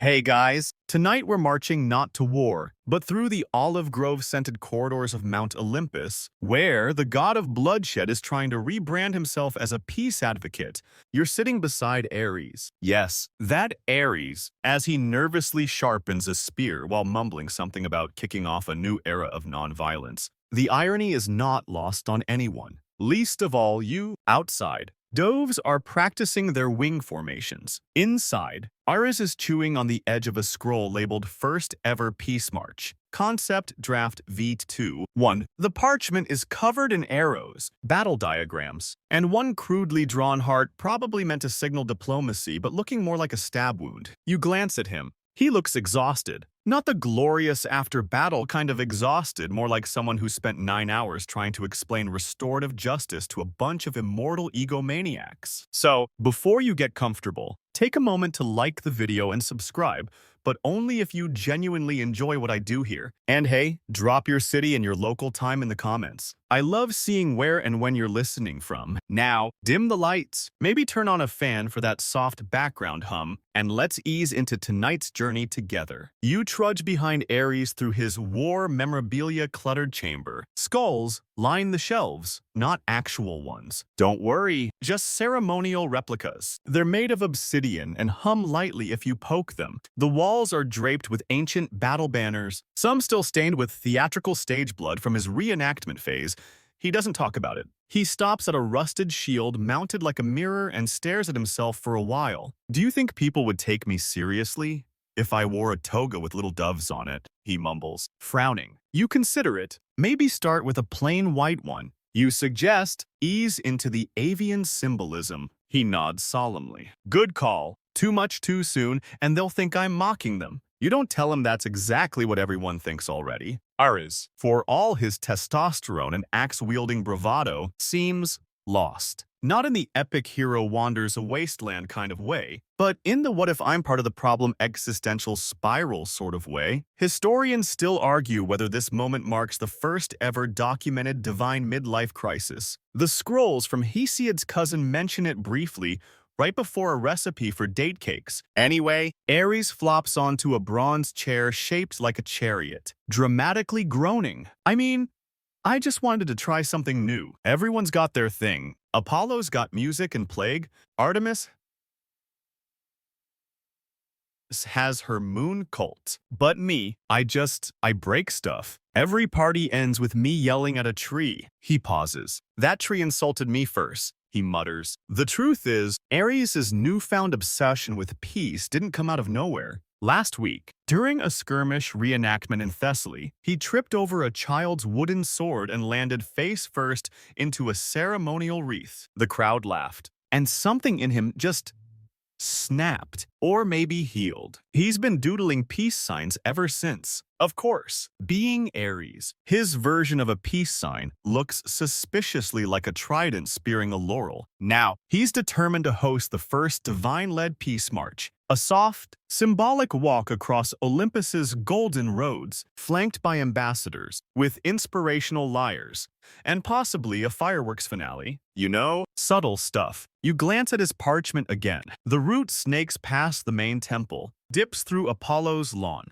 Hey guys, tonight we're marching not to war, but through the olive grove-scented corridors of Mount Olympus, where the god of bloodshed is trying to rebrand himself as a peace advocate. You're sitting beside Ares. Yes, that Ares, as he nervously sharpens a spear while mumbling something about kicking off a new era of nonviolence. The irony is not lost on anyone, least of all you outside. Doves are practicing their wing formations. Inside, Ares is chewing on the edge of a scroll labeled First Ever Peace March. Concept Draft V2. 1. The parchment is covered in arrows, battle diagrams, and one crudely drawn heart probably meant to signal diplomacy but looking more like a stab wound. You glance at him. He looks exhausted. Not the glorious after-battle kind of exhausted, more like someone who spent 9 hours trying to explain restorative justice to a bunch of immortal egomaniacs. So, before you get comfortable, take a moment to like the video and subscribe, but only if you genuinely enjoy what I do here. And hey, drop your city and your local time in the comments. I love seeing where and when you're listening from. Now, dim the lights, maybe turn on a fan for that soft background hum, and let's ease into tonight's journey together. You trudge behind Ares through his war memorabilia-cluttered chamber. Skulls line the shelves, not actual ones. Don't worry, just ceremonial replicas. They're made of obsidian and hum lightly if you poke them. The walls are draped with ancient battle banners, some still stained with theatrical stage blood from his reenactment phase. He doesn't talk about it. He stops at a rusted shield mounted like a mirror and stares at himself for a while. Do you think people would take me seriously if I wore a toga with little doves on it? He mumbles, frowning. You consider it. Maybe start with a plain white one. You suggest ease into the avian symbolism. He nods solemnly. Good call. Too much too soon, and they'll think I'm mocking them. You don't tell him that's exactly what everyone thinks already. Ares, for all his testosterone and axe-wielding bravado, seems lost. Not in the epic hero wanders a wasteland kind of way, but in the what if I'm part of the problem existential spiral sort of way. Historians still argue whether this moment marks the first ever documented divine midlife crisis. The scrolls from Hesiod's cousin mention it briefly, right before a recipe for date cakes. Anyway, Ares flops onto a bronze chair shaped like a chariot, dramatically groaning. I just wanted to try something new. Everyone's got their thing. Apollo's got music and plague. Artemis has her moon cult. But me, I break stuff. Every party ends with me yelling at a tree. He pauses. That tree insulted me first, he mutters. The truth is, Ares' newfound obsession with peace didn't come out of nowhere. Last week, during a skirmish reenactment in Thessaly, he tripped over a child's wooden sword and landed face first into a ceremonial wreath. The crowd laughed, and something in him just snapped, or maybe healed. He's been doodling peace signs ever since. Of course, being Ares, his version of a peace sign looks suspiciously like a trident spearing a laurel. Now, he's determined to host the first divine-led peace march, a soft, symbolic walk across Olympus's golden roads, flanked by ambassadors, with inspirational lyres, and possibly a fireworks finale. You know, subtle stuff. You glance at his parchment again. The route snakes past the main temple, dips through Apollo's lawn.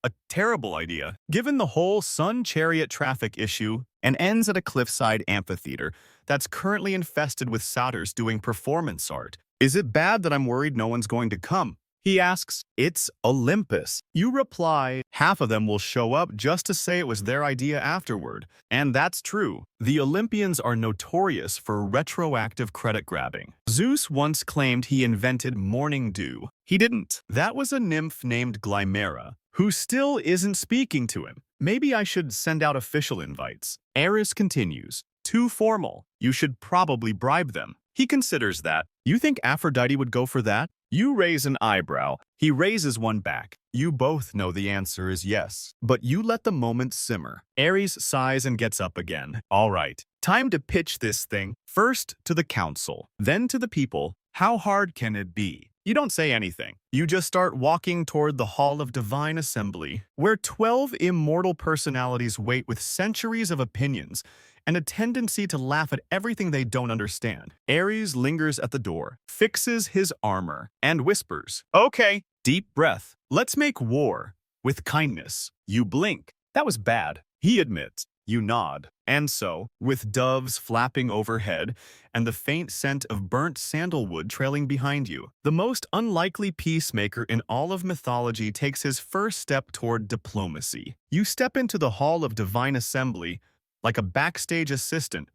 A terrible idea, given the whole sun chariot traffic issue, and ends at a cliffside amphitheater that's currently infested with satyrs doing performance art. Is it bad that I'm worried no one's going to come? He asks. It's Olympus. You reply, half of them will show up just to say it was their idea afterward. And that's true. The Olympians are notorious for retroactive credit grabbing. Zeus once claimed he invented morning dew. He didn't. That was a nymph named Glymera, who still isn't speaking to him. Maybe I should send out official invites. Ares continues. Too formal. You should probably bribe them. He considers that. You think Aphrodite would go for that? You raise an eyebrow. He raises one back. You both know the answer is yes. But you let the moment simmer. Ares sighs and gets up again. All right, time to pitch this thing. First to the council, then to the people. How hard can it be? You don't say anything. You just start walking toward the Hall of Divine Assembly, where 12 immortal personalities wait with centuries of opinions and a tendency to laugh at everything they don't understand. Ares lingers at the door, fixes his armor, and whispers, "Okay, Deep breath. Let's make war. With kindness. You blink. That was bad. He admits. You nod. And so, with doves flapping overhead and the faint scent of burnt sandalwood trailing behind you, the most unlikely peacemaker in all of mythology takes his first step toward diplomacy. You step into the hall of divine assembly like a backstage assistant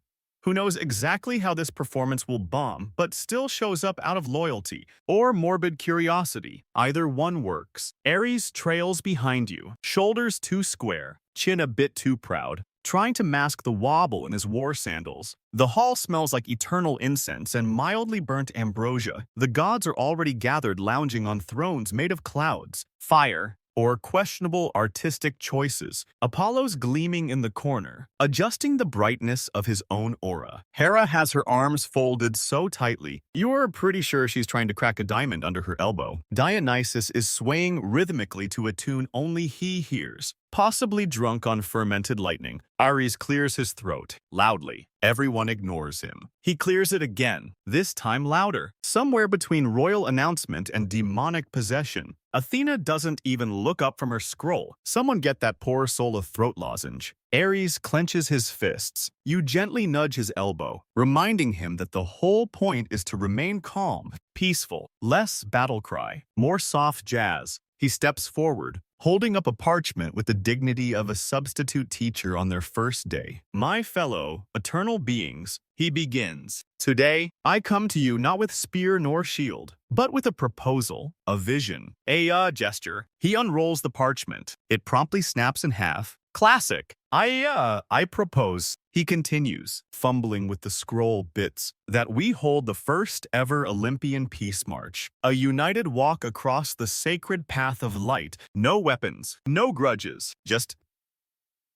who knows exactly how this performance will bomb but still shows up out of loyalty or morbid curiosity. Either one works. Ares trails behind you, shoulders too square, chin a bit too proud, trying to mask the wobble in his war sandals. The hall smells like eternal incense and mildly burnt ambrosia. The gods are already gathered lounging on thrones made of clouds, fire, or questionable artistic choices. Apollo's gleaming in the corner, adjusting the brightness of his own aura. Hera has her arms folded so tightly, you're pretty sure she's trying to crack a diamond under her elbow. Dionysus is swaying rhythmically to a tune only he hears, possibly drunk on fermented lightning. Ares clears his throat, loudly. Everyone ignores him. He clears it again, this time louder. Somewhere between royal announcement and demonic possession, Athena doesn't even look up from her scroll. Someone get that poor soul a throat lozenge. Ares clenches his fists. You gently nudge his elbow, reminding him that the whole point is to remain calm, peaceful, less battle cry, more soft jazz. He steps forward, holding up a parchment with the dignity of a substitute teacher on their first day. My fellow eternal beings, he begins. Today, I come to you not with spear nor shield, but with a proposal, a vision, a gesture. He unrolls the parchment. It promptly snaps in half. Classic. I propose, he continues, fumbling with the scroll bits, that we hold the first ever Olympian peace march. A united walk across the sacred path of light. No weapons, no grudges, just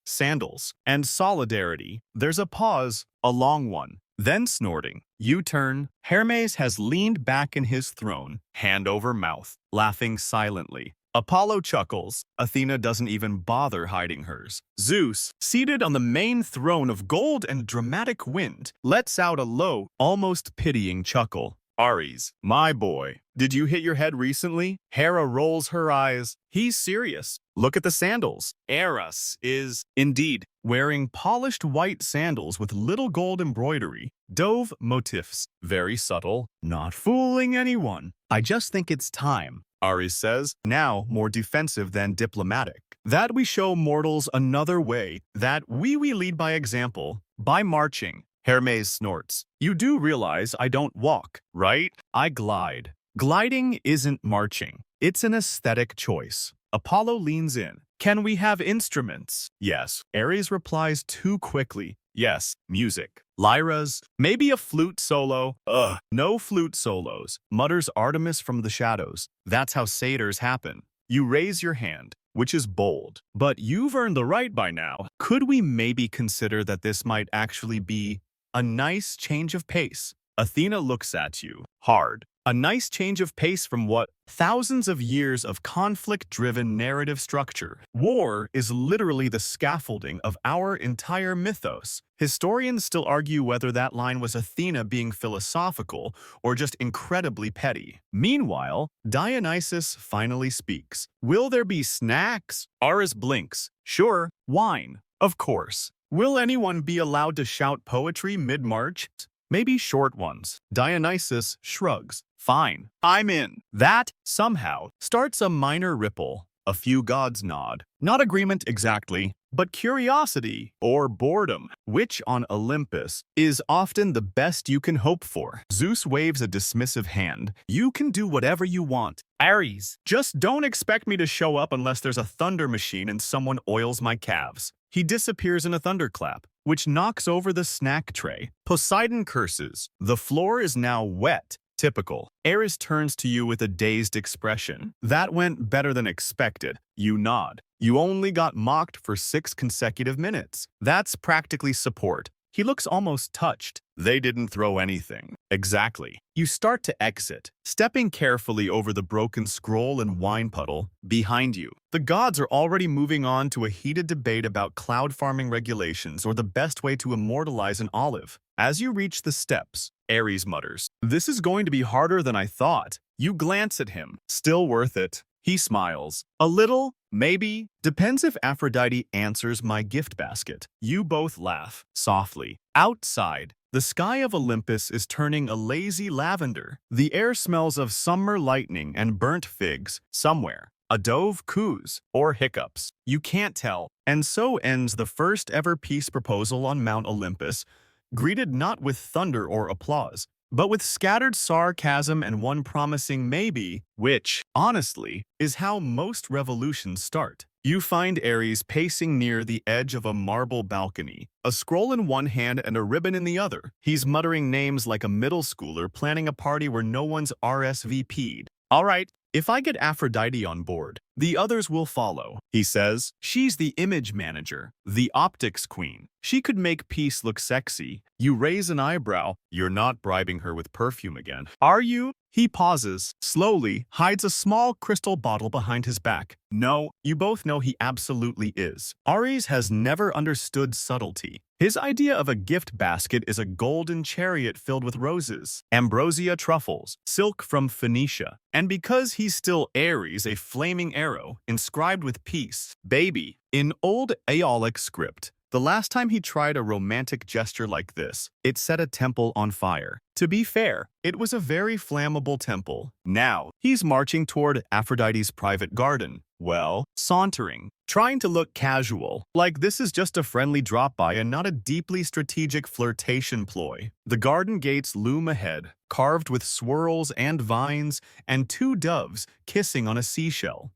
sandals and solidarity. There's a pause, a long one. Then snorting. U-turn. Hermes has leaned back in his throne, hand over mouth, laughing silently. Apollo chuckles. Athena doesn't even bother hiding hers. Zeus, seated on the main throne of gold and dramatic wind, lets out a low, almost pitying chuckle. Ares, my boy, did you hit your head recently? Hera rolls her eyes. He's serious. Look at the sandals. Eros is, indeed, wearing polished white sandals with little gold embroidery. Dove motifs. Very subtle, not fooling anyone. I just think it's time, Ares says, now more defensive than diplomatic, that we show mortals another way, that we lead by example, by marching. Hermes snorts. You do realize I don't walk, right? I glide. Gliding isn't marching. It's an aesthetic choice. Apollo leans in. Can we have instruments? Yes. Ares replies too quickly. Yes, music. Lyras, maybe a flute solo. Ugh, no flute solos, mutters Artemis from the shadows. That's how satyrs happen. You raise your hand, which is bold, but you've earned the right by now. Could we maybe consider that this might actually be a nice change of pace? Athena looks at you, hard. A nice change of pace from what? Thousands of years of conflict-driven narrative structure. War is literally the scaffolding of our entire mythos. Historians still argue whether that line was Athena being philosophical or just incredibly petty. Meanwhile, Dionysus finally speaks. Will there be snacks? Ares blinks. Sure, wine. Of course. Will anyone be allowed to shout poetry mid-march? Maybe short ones. Dionysus shrugs. Fine, I'm in. That, somehow, starts a minor ripple. A few gods nod. Not agreement exactly, but curiosity or boredom, which on Olympus is often the best you can hope for. Zeus waves a dismissive hand. You can do whatever you want. Ares, just don't expect me to show up unless there's a thunder machine and someone oils my calves. He disappears in a thunderclap, which knocks over the snack tray. Poseidon curses. The floor is now wet. Typical. Ares turns to you with a dazed expression. That went better than expected. You nod. You only got mocked for 6 consecutive minutes. That's practically support. He looks almost touched. They didn't throw anything. Exactly. You start to exit, stepping carefully over the broken scroll and wine puddle behind you. The gods are already moving on to a heated debate about cloud farming regulations or the best way to immortalize an olive. As you reach the steps, Ares mutters, "This is going to be harder than I thought." You glance at him. Still worth it. He smiles. A little, maybe. Depends if Aphrodite answers my gift basket. You both laugh, softly. Outside, the sky of Olympus is turning a lazy lavender. The air smells of summer lightning and burnt figs somewhere. A dove coos or hiccups. You can't tell. And so ends the first ever peace proposal on Mount Olympus, greeted not with thunder or applause, but with scattered sarcasm and one promising maybe, which, honestly, is how most revolutions start. You find Ares pacing near the edge of a marble balcony, a scroll in one hand and a ribbon in the other. He's muttering names like a middle schooler planning a party where no one's RSVP'd. All right, if I get Aphrodite on board, the others will follow, he says. She's the image manager, the optics queen. She could make peace look sexy. You raise an eyebrow. You're not bribing her with perfume again, are you? He pauses, slowly, hides a small crystal bottle behind his back. No, you both know he absolutely is. Ares has never understood subtlety. His idea of a gift basket is a golden chariot filled with roses, ambrosia truffles, silk from Phoenicia. And because he's still Ares, a flaming arrow, inscribed with peace, baby. In old Aeolic script, the last time he tried a romantic gesture like this, it set a temple on fire. To be fair, it was a very flammable temple. Now, he's marching toward Aphrodite's private garden. Well, sauntering, trying to look casual, like this is just a friendly drop-by and not a deeply strategic flirtation ploy. The garden gates loom ahead, carved with swirls and vines, and two doves kissing on a seashell.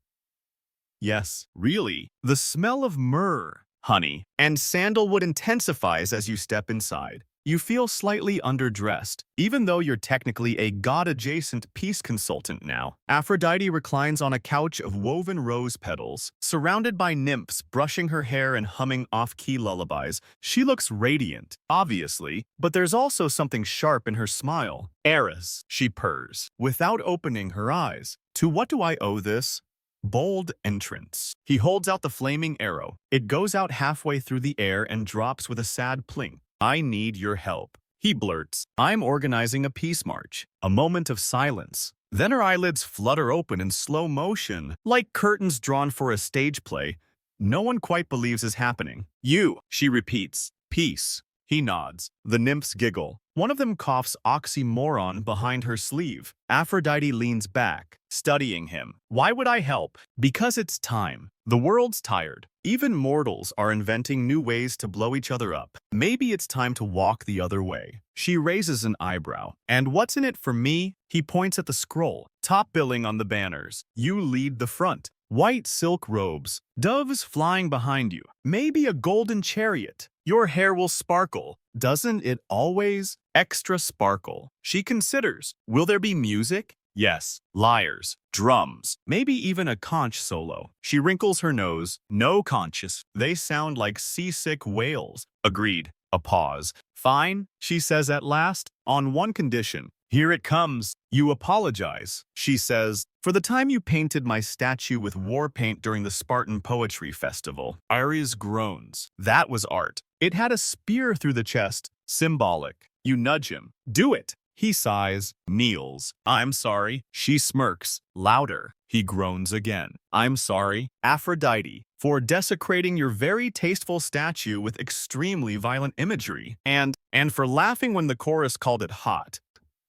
Yes, really, the smell of myrrh, honey, and sandalwood intensifies as you step inside. You feel slightly underdressed, even though you're technically a god-adjacent peace consultant now. Aphrodite reclines on a couch of woven rose petals, surrounded by nymphs brushing her hair and humming off-key lullabies. She looks radiant, obviously, but there's also something sharp in her smile. Eris, she purrs, without opening her eyes. To what do I owe this? Bold entrance. He holds out the flaming arrow. It goes out halfway through the air and drops with a sad pling. I need your help, he blurts. I'm organizing a peace march. A moment of silence. Then her eyelids flutter open in slow motion, like curtains drawn for a stage play. No one quite believes is happening. You, she repeats. Peace. He nods. The nymphs giggle. One of them coughs oxymoron behind her sleeve. Aphrodite leans back, studying him. Why would I help? Because it's time. The world's tired. Even mortals are inventing new ways to blow each other up. Maybe it's time to walk the other way. She raises an eyebrow. And what's in it for me? He points at the scroll. Top billing on the banners. You lead the front. White silk robes. Doves flying behind you. Maybe a golden chariot. Your hair will sparkle. Doesn't it always? Extra sparkle. She considers. Will there be music? Yes. Lyres. Drums. Maybe even a conch solo. She wrinkles her nose. No conches. They sound like seasick whales. Agreed. A pause. Fine, she says at last, on one condition. Here it comes. You apologize, she says, for the time you painted my statue with war paint during the Spartan poetry festival. Ares groans. That was art. It had a spear through the chest. Symbolic. You nudge him. Do it. He sighs, kneels. I'm sorry. She smirks. Louder. He groans again. I'm sorry, Aphrodite, for desecrating your very tasteful statue with extremely violent imagery, and for laughing when the chorus called it hot.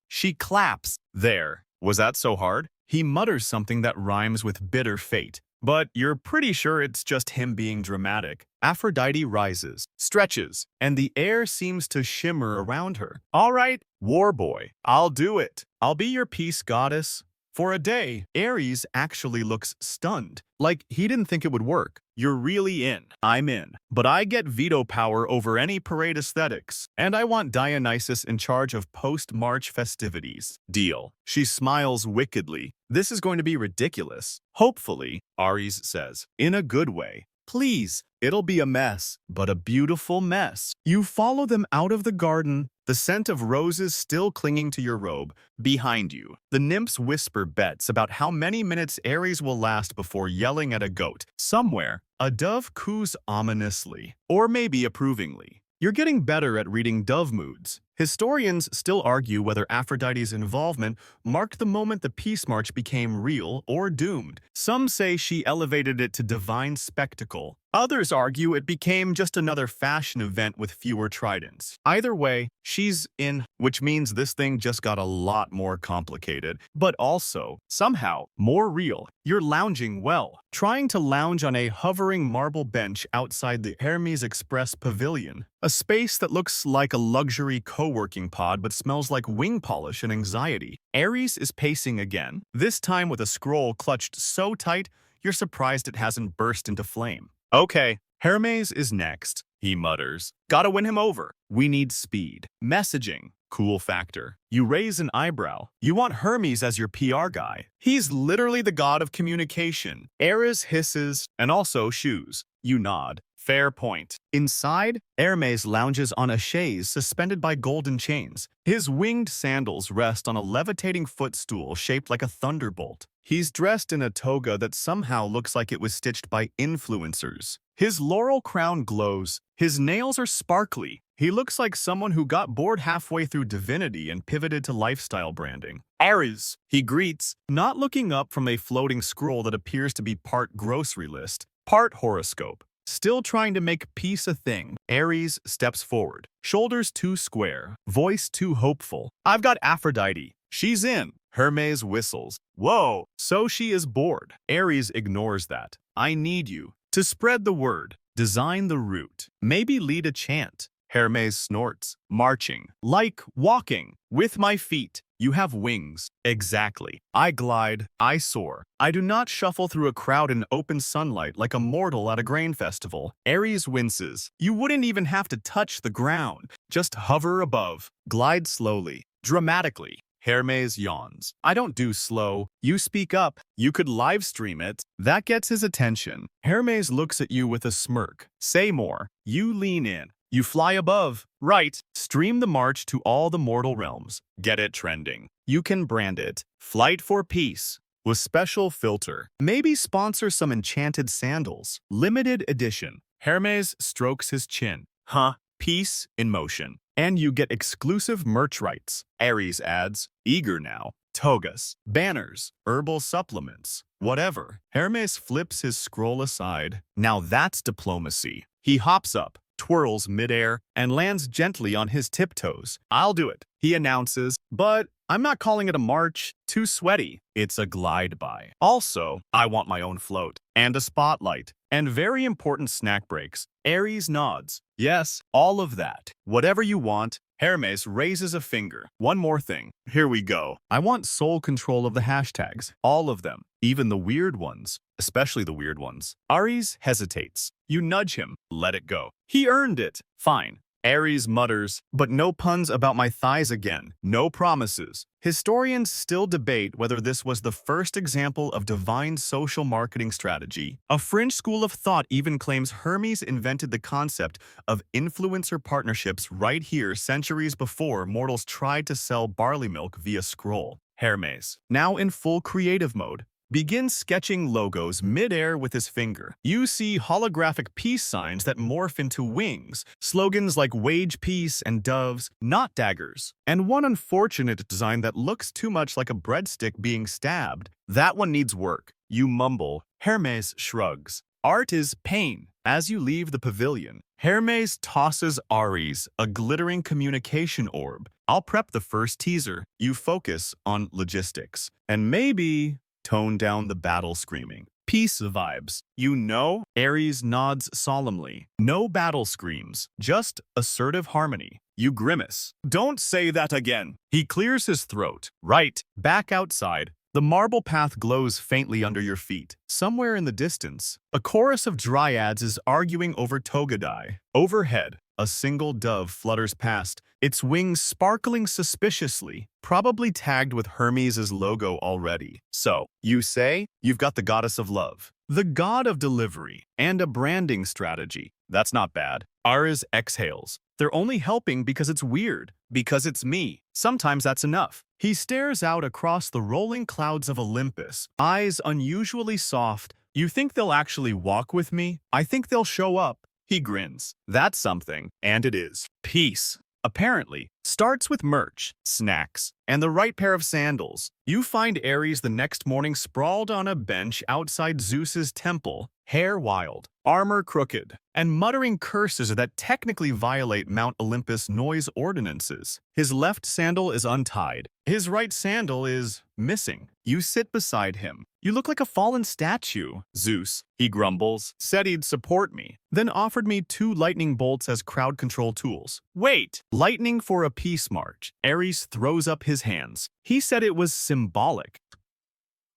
She claps. There. Was that so hard? He mutters something that rhymes with bitter fate. But you're pretty sure it's just him being dramatic. Aphrodite rises, stretches, and the air seems to shimmer around her. All right, war boy, I'll do it. I'll be your peace goddess. For a day, Ares actually looks stunned, like he didn't think it would work. You're really in. I'm in. But I get veto power over any parade aesthetics, and I want Dionysus in charge of post-March festivities. Deal. She smiles wickedly. This is going to be ridiculous. Hopefully, Ares says, in a good way. Please, it'll be a mess, but a beautiful mess. You follow them out of the garden, the scent of roses still clinging to your robe. Behind you, the nymphs whisper bets about how many minutes Ares will last before yelling at a goat. Somewhere, a dove coos ominously, or maybe approvingly. You're getting better at reading dove moods. Historians still argue whether Aphrodite's involvement marked the moment the peace march became real or doomed. Some say she elevated it to divine spectacle. Others argue it became just another fashion event with fewer tridents. Either way, she's in, which means this thing just got a lot more complicated, but also, somehow, more real. You're lounging well, trying to lounge on a hovering marble bench outside the Hermes Express Pavilion, a space that looks like a luxury co-working pod but smells like wing polish and anxiety. Ares is pacing again, this time with a scroll clutched so tight, you're surprised it hasn't burst into flame. Okay, Hermes is next, he mutters. Gotta win him over. We need speed. Messaging. Cool factor. You raise an eyebrow. You want Hermes as your PR guy. He's literally the god of communication. Ares hisses, and also shoes. You nod. Fair point. Inside, Hermes lounges on a chaise suspended by golden chains. His winged sandals rest on a levitating footstool shaped like a thunderbolt. He's dressed in a toga that somehow looks like it was stitched by influencers. His laurel crown glows. His nails are sparkly. He looks like someone who got bored halfway through divinity and pivoted to lifestyle branding. Ares, he greets, not looking up from a floating scroll that appears to be part grocery list, part horoscope. Still trying to make peace a thing, Ares steps forward, shoulders too square, voice too hopeful. I've got Aphrodite. She's in. Hermes whistles. Whoa, so she is bored. Ares ignores that. I need you to spread the word, design the route, maybe lead a chant. Hermes snorts, marching, like walking, with my feet. You have wings. Exactly. I glide, I soar. I do not shuffle through a crowd in open sunlight like a mortal at a grain festival. Ares winces. You wouldn't even have to touch the ground. Just hover above. Glide slowly, dramatically. Hermes yawns. I don't do slow. You speak up. You could live stream it. That gets his attention. Hermes looks at you with a smirk. Say more. You lean in. You fly above. Right. Stream the march to all the mortal realms. Get it trending. You can brand it. Flight for Peace. With special filter. Maybe sponsor some enchanted sandals. Limited edition. Hermes strokes his chin. Huh? Peace in motion. And you get exclusive merch rights. Ares adds, eager now. Togas, banners, herbal supplements, whatever. Hermes flips his scroll aside. Now that's diplomacy. He hops up, twirls midair, and lands gently on his tiptoes. I'll do it, he announces, but I'm not calling it a march. Too sweaty. It's a glide by. Also, I want my own float, and a spotlight, and very important snack breaks. Ares nods. Yes, all of that. Whatever you want. Hermes raises a finger. One more thing. Here we go. I want sole control of the hashtags. All of them. Even the weird ones. Especially the weird ones. Ares hesitates. You nudge him. Let it go. He earned it. Fine. Ares mutters, but no puns about my thighs again. No promises. Historians still debate whether this was the first example of divine social marketing strategy. A fringe school of thought even claims Hermes invented the concept of influencer partnerships right here centuries before mortals tried to sell barley milk via scroll. Hermes, now in full creative mode, begins sketching logos mid-air with his finger. You see holographic peace signs that morph into wings, slogans like wage peace and doves, not daggers, and one unfortunate design that looks too much like a breadstick being stabbed. That one needs work. You mumble. Hermes shrugs. Art is pain. As you leave the pavilion, Hermes tosses Ares a glittering communication orb. I'll prep the first teaser. You focus on logistics. And maybe tone down the battle screaming. Peace vibes. You know? Ares nods solemnly. No battle screams, just assertive harmony. You grimace. Don't say that again. He clears his throat. Right. Back outside. The marble path glows faintly under your feet. Somewhere in the distance, a chorus of dryads is arguing over toga dye. Overhead, a single dove flutters past, its wings sparkling suspiciously, probably tagged with Hermes' logo already. So, you say, you've got the goddess of love, the god of delivery, and a branding strategy. That's not bad. Ares exhales. They're only helping because it's weird, because it's me. Sometimes that's enough. He stares out across the rolling clouds of Olympus, eyes unusually soft. You think they'll actually walk with me? I think they'll show up. He grins. That's something, and it is. Peace. apparently, starts with merch, snacks, and the right pair of sandals. You find Ares the next morning sprawled on a bench outside Zeus's temple, hair wild, armor crooked, and muttering curses that technically violate Mount Olympus noise ordinances. His left sandal is untied. His right sandal is missing. You sit beside him. You look like a fallen statue. Zeus, he grumbles, said he'd support me, then offered me 2 lightning bolts as crowd control tools. Wait! Lightning for a peace march. Ares throws up his hands. He said it was symbolic.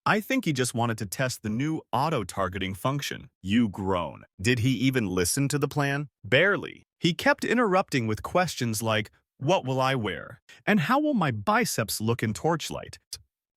I think he just wanted to test the new auto-targeting function. You groan. Did he even listen to the plan? Barely. He kept interrupting with questions like, what will I wear? And how will my biceps look in torchlight?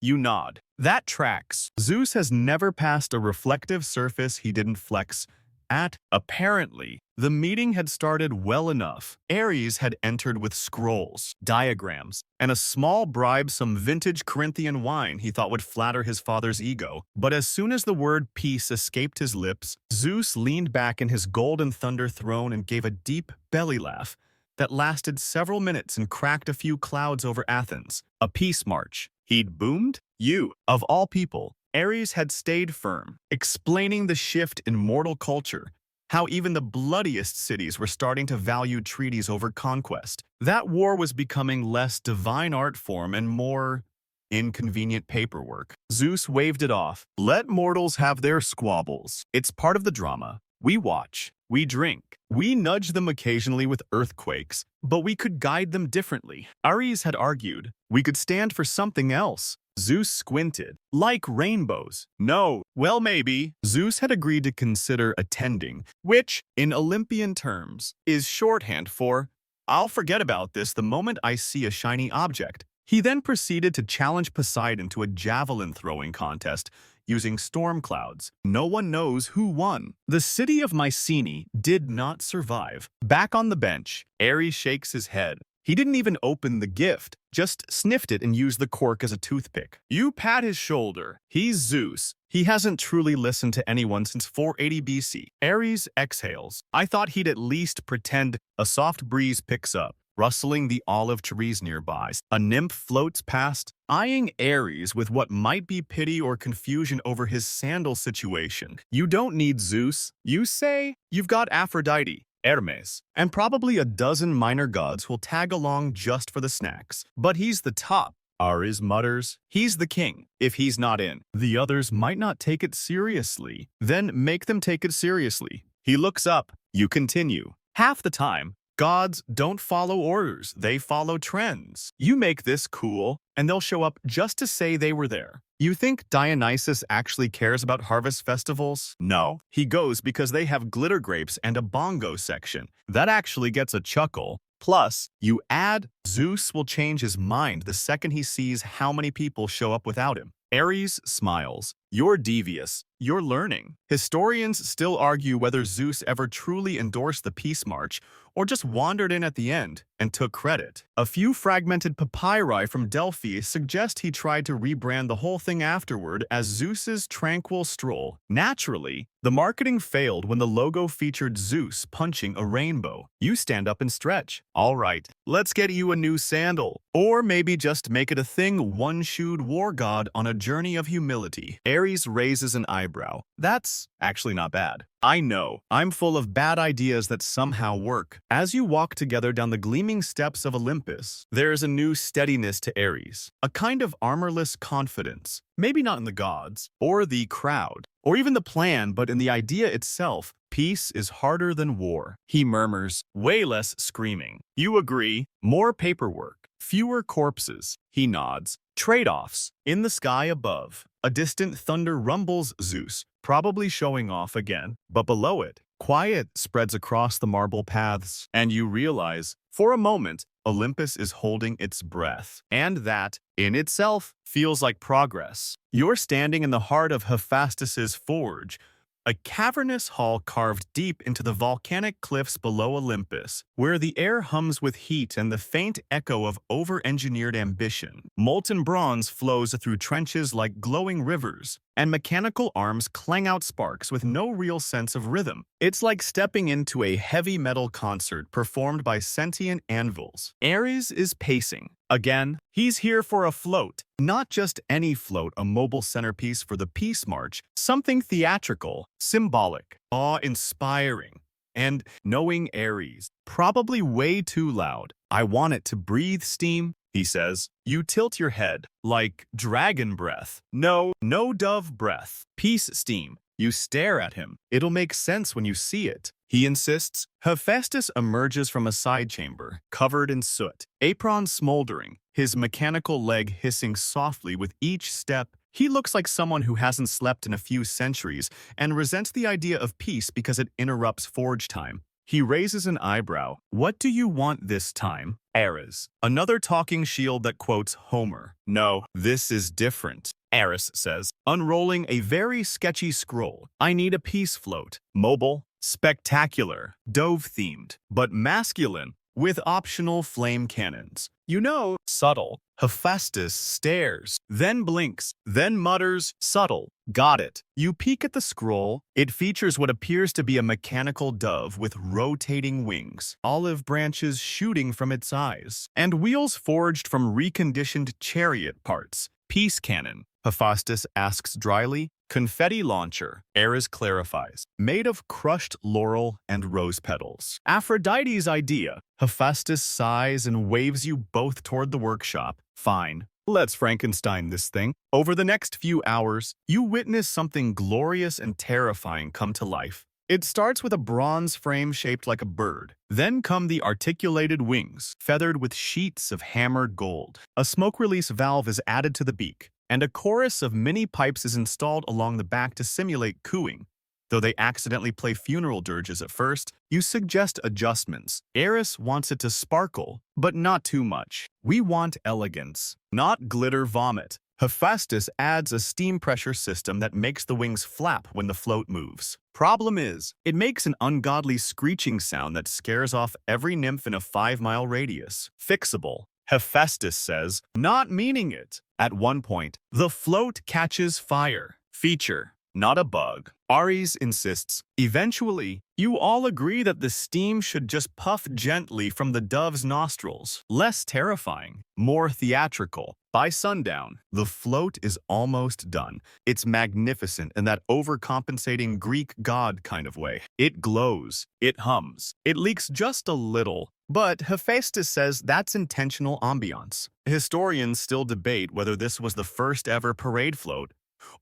You nod. That tracks. Zeus has never passed a reflective surface he didn't flex at. Apparently, the meeting had started well enough. Ares had entered with scrolls, diagrams, and a small bribe, some vintage Corinthian wine he thought would flatter his father's ego. But as soon as the word peace escaped his lips, Zeus leaned back in his golden thunder throne and gave a deep belly laugh that lasted several minutes and cracked a few clouds over Athens. A peace march. He'd boomed? You, of all people. Ares had stayed firm, explaining the shift in mortal culture, how even the bloodiest cities were starting to value treaties over conquest. That war was becoming less divine art form and more inconvenient paperwork. Zeus waved it off. Let mortals have their squabbles. It's part of the drama. We watch. We drink. We nudge them occasionally with earthquakes, but we could guide them differently. Ares had argued we could stand for something else. Zeus squinted. Like rainbows. No, well maybe. Zeus had agreed to consider attending, which, in Olympian terms, is shorthand for, I'll forget about this the moment I see a shiny object. He then proceeded to challenge Poseidon to a javelin throwing contest using storm clouds. No one knows who won. The city of Mycenae did not survive. Back on the bench, Ares shakes his head. He didn't even open the gift, just sniffed it and used the cork as a toothpick. You pat his shoulder. He's Zeus. He hasn't truly listened to anyone since 480 BC. Ares exhales. I thought he'd at least pretend. A soft breeze picks up, rustling the olive trees nearby. A nymph floats past, eyeing Ares with what might be pity or confusion over his sandal situation. You don't need Zeus. You say you've got Aphrodite, Hermes, and probably a dozen minor gods who'll tag along just for the snacks. But he's the top. Ares mutters. He's the king. If he's not in, the others might not take it seriously. Then make them take it seriously. He looks up. You continue. Half the time, gods don't follow orders, they follow trends. You make this cool, and they'll show up just to say they were there. You think Dionysus actually cares about harvest festivals? No. He goes because they have glitter grapes and a bongo section. That actually gets a chuckle. Plus, you add, Zeus will change his mind the second he sees how many people show up without him. Ares smiles. You're devious. You're learning. Historians still argue whether Zeus ever truly endorsed the peace march or just wandered in at the end and took credit. A few fragmented papyri from Delphi suggest he tried to rebrand the whole thing afterward as Zeus's tranquil stroll. Naturally, the marketing failed when the logo featured Zeus punching a rainbow. You stand up and stretch. All right, let's get you a new sandal. Or maybe just make it a thing, one-shoed war god on a journey of humility. Ares raises an eyebrow. That's actually not bad. I know, I'm full of bad ideas that somehow work. As you walk together down the gleaming steps of Olympus, there's a new steadiness to Ares, a kind of armorless confidence. Maybe not in the gods, or the crowd, or even the plan, but in the idea itself. Peace is harder than war. He murmurs, way less screaming. You agree? More paperwork, fewer corpses. He nods. Trade-offs. In the sky above, a distant thunder rumbles Zeus, probably showing off again. But below it, quiet spreads across the marble paths, and you realize, for a moment, Olympus is holding its breath. And that, in itself, feels like progress. You're standing in the heart of Hephaestus's forge, a cavernous hall carved deep into the volcanic cliffs below Olympus, where the air hums with heat and the faint echo of over-engineered ambition. Molten bronze flows through trenches like glowing rivers, and mechanical arms clang out sparks with no real sense of rhythm. It's like stepping into a heavy metal concert performed by sentient anvils. Ares is pacing. Again, he's here for a float. Not just any float, a mobile centerpiece for the peace march, something theatrical, symbolic, awe-inspiring. And knowing Ares, probably way too loud. I want it to breathe steam, he says. You tilt your head, like dragon breath. No dove breath. Peace steam. You stare at him. It'll make sense when you see it. He insists. Hephaestus emerges from a side chamber, covered in soot, apron smoldering, his mechanical leg hissing softly with each step. He looks like someone who hasn't slept in a few centuries and resents the idea of peace because it interrupts forge time. He raises an eyebrow. What do you want this time? Ares. Another talking shield that quotes Homer. No, this is different, Ares says, unrolling a very sketchy scroll. I need a peace float. Mobile, spectacular, dove-themed, but masculine, with optional flame cannons. You know, subtle. Hephaestus stares, then blinks, then mutters, subtle. Got it. You peek at the scroll. It features what appears to be a mechanical dove with rotating wings, olive branches shooting from its eyes, and wheels forged from reconditioned chariot parts. Peace cannon, Hephaestus asks dryly. Confetti launcher, Ares clarifies, made of crushed laurel and rose petals. Aphrodite's idea. Hephaestus sighs and waves you both toward the workshop. Fine. Let's Frankenstein this thing. Over the next few hours, you witness something glorious and terrifying come to life. It starts with a bronze frame shaped like a bird. Then come the articulated wings, feathered with sheets of hammered gold. A smoke release valve is added to the beak, and a chorus of mini pipes is installed along the back to simulate cooing. Though they accidentally play funeral dirges at first, you suggest adjustments. Ares wants it to sparkle, but not too much. We want elegance, not glitter vomit. Hephaestus adds a steam pressure system that makes the wings flap when the float moves. Problem is, it makes an ungodly screeching sound that scares off every nymph in a 5-mile radius. Fixable, Hephaestus says, not meaning it. At one point, the float catches fire. Feature, not a bug. Ares insists. Eventually, you all agree that the steam should just puff gently from the dove's nostrils. Less terrifying, more theatrical. By sundown, the float is almost done. It's magnificent in that overcompensating Greek god kind of way. It glows, it hums, it leaks just a little. But Hephaestus says that's intentional ambiance. Historians still debate whether this was the first ever parade float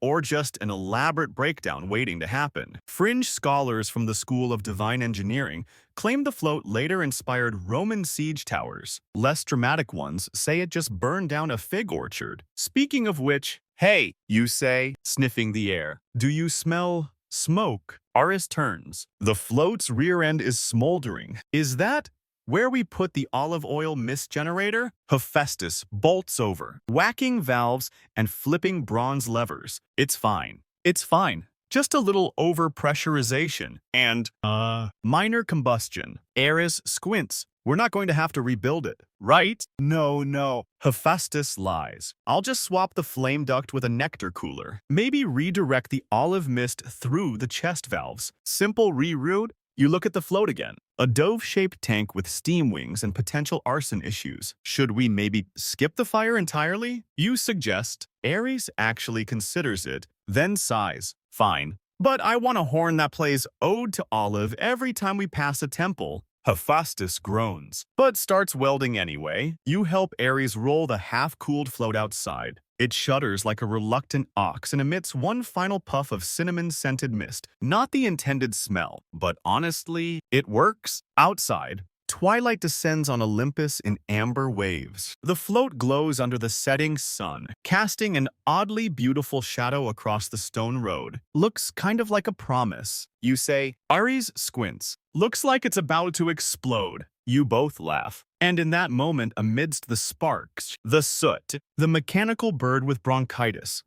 or just an elaborate breakdown waiting to happen. Fringe scholars from the School of Divine Engineering claim the float later inspired Roman siege towers. Less dramatic ones say it just burned down a fig orchard. Speaking of which, hey, you say, sniffing the air, do you smell smoke? Ares turns. The float's rear end is smoldering. Is that where we put the olive oil mist generator? Hephaestus bolts over, whacking valves and flipping bronze levers. It's fine. It's fine. Just a little overpressurization and, minor combustion. Ares squints. We're not going to have to rebuild it, right? No. Hephaestus lies. I'll just swap the flame duct with a nectar cooler. Maybe redirect the olive mist through the chest valves. Simple reroute. You look at the float again. A dove-shaped tank with steam wings and potential arson issues. Should we maybe skip the fire entirely? You suggest. Ares actually considers it, then sighs. Fine. But I want a horn that plays Ode to Olive every time we pass a temple. Hephaestus groans, but starts welding anyway. You help Ares roll the half-cooled float outside. It shudders like a reluctant ox and emits one final puff of cinnamon-scented mist. Not the intended smell, but honestly, it works. Outside, twilight descends on Olympus in amber waves. The float glows under the setting sun, casting an oddly beautiful shadow across the stone road. Looks kind of like a promise. You say, Ares squints. Looks like it's about to explode. You both laugh. And in that moment, amidst the sparks, the soot, the mechanical bird with bronchitis,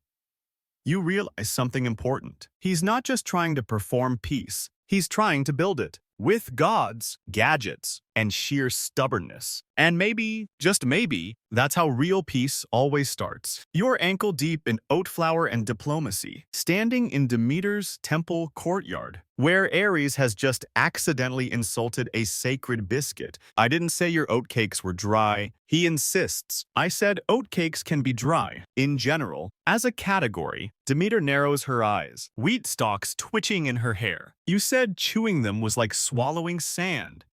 you realize something important. He's not just trying to perform peace. He's trying to build it. With gods, gadgets, and sheer stubbornness. And maybe, just maybe, that's how real peace always starts. You're ankle-deep in oat flour and diplomacy, standing in Demeter's temple courtyard, where Ares has just accidentally insulted a sacred biscuit. "I didn't say your oatcakes were dry," he insists. "I said oatcakes can be dry, in general." As a category, Demeter narrows her eyes, wheat stalks twitching in her hair. "You said chewing them was like swallowing sand."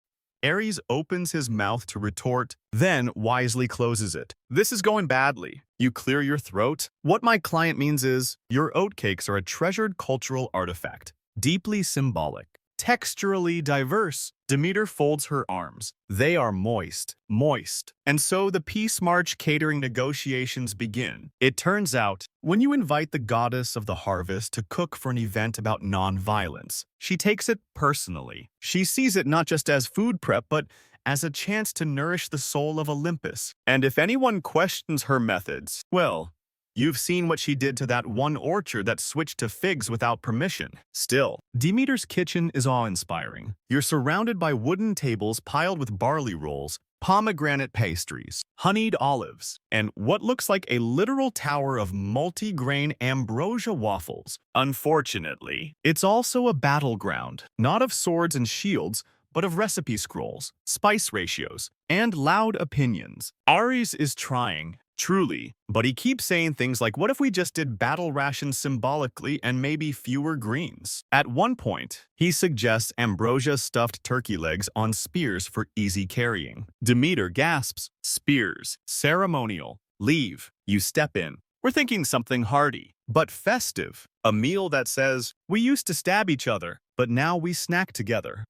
Ares opens his mouth to retort, then wisely closes it. "This is going badly. You clear your throat?" "What my client means is, your oatcakes are a treasured cultural artifact, deeply symbolic, texturally diverse." Demeter folds her arms. "They are moist, moist." And so the peace march catering negotiations begin. It turns out, when you invite the goddess of the harvest to cook for an event about non-violence, she takes it personally. She sees it not just as food prep, but as a chance to nourish the soul of Olympus. And if anyone questions her methods, well, you've seen what she did to that one orchard that switched to figs without permission. Still, Demeter's kitchen is awe-inspiring. You're surrounded by wooden tables piled with barley rolls, pomegranate pastries, honeyed olives, and what looks like a literal tower of multi-grain ambrosia waffles. Unfortunately, it's also a battleground, not of swords and shields, but of recipe scrolls, spice ratios, and loud opinions. Ares is trying, truly, but he keeps saying things like, "What if we just did battle rations symbolically and maybe fewer greens?" At one point, he suggests ambrosia-stuffed turkey legs on spears for easy carrying. Demeter gasps, "Spears, ceremonial, leave." You step in. "We're thinking something hearty, but festive. A meal that says, we used to stab each other, but now we snack together."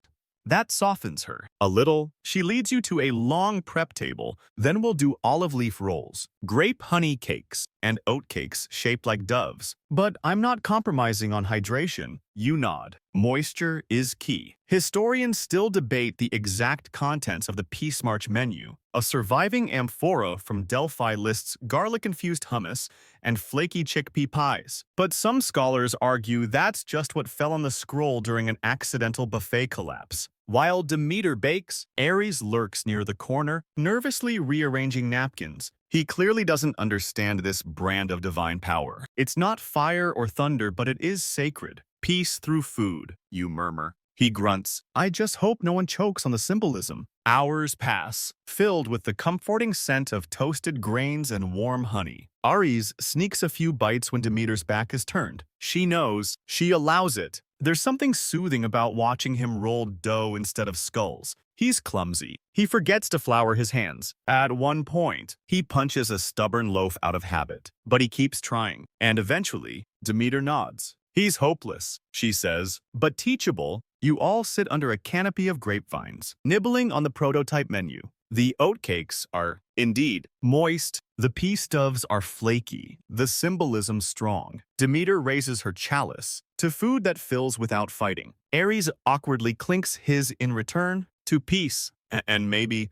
That softens her a little. She leads you to a long prep table. "Then we'll do olive leaf rolls, grape honey cakes, and oat cakes shaped like doves. But I'm not compromising on hydration." You nod. Moisture is key. Historians still debate the exact contents of the Peace March menu. A surviving amphora from Delphi lists garlic-infused hummus and flaky chickpea pies. But some scholars argue that's just what fell on the scroll during an accidental buffet collapse. While Demeter bakes, Ares lurks near the corner, nervously rearranging napkins. He clearly doesn't understand this brand of divine power. "It's not fire or thunder, but it is sacred. Peace through food," you murmur. He grunts, "I just hope no one chokes on the symbolism." Hours pass, filled with the comforting scent of toasted grains and warm honey. Ares sneaks a few bites when Demeter's back is turned. She knows. She allows it. There's something soothing about watching him roll dough instead of skulls. He's clumsy. He forgets to flour his hands. At one point, he punches a stubborn loaf out of habit. But he keeps trying. And eventually, Demeter nods. "He's hopeless," she says, "but teachable." You all sit under a canopy of grapevines, nibbling on the prototype menu. The oatcakes are, indeed, moist. The peace doves are flaky, the symbolism strong. Demeter raises her chalice to food that fills without fighting. Ares awkwardly clinks his in return to peace, and maybe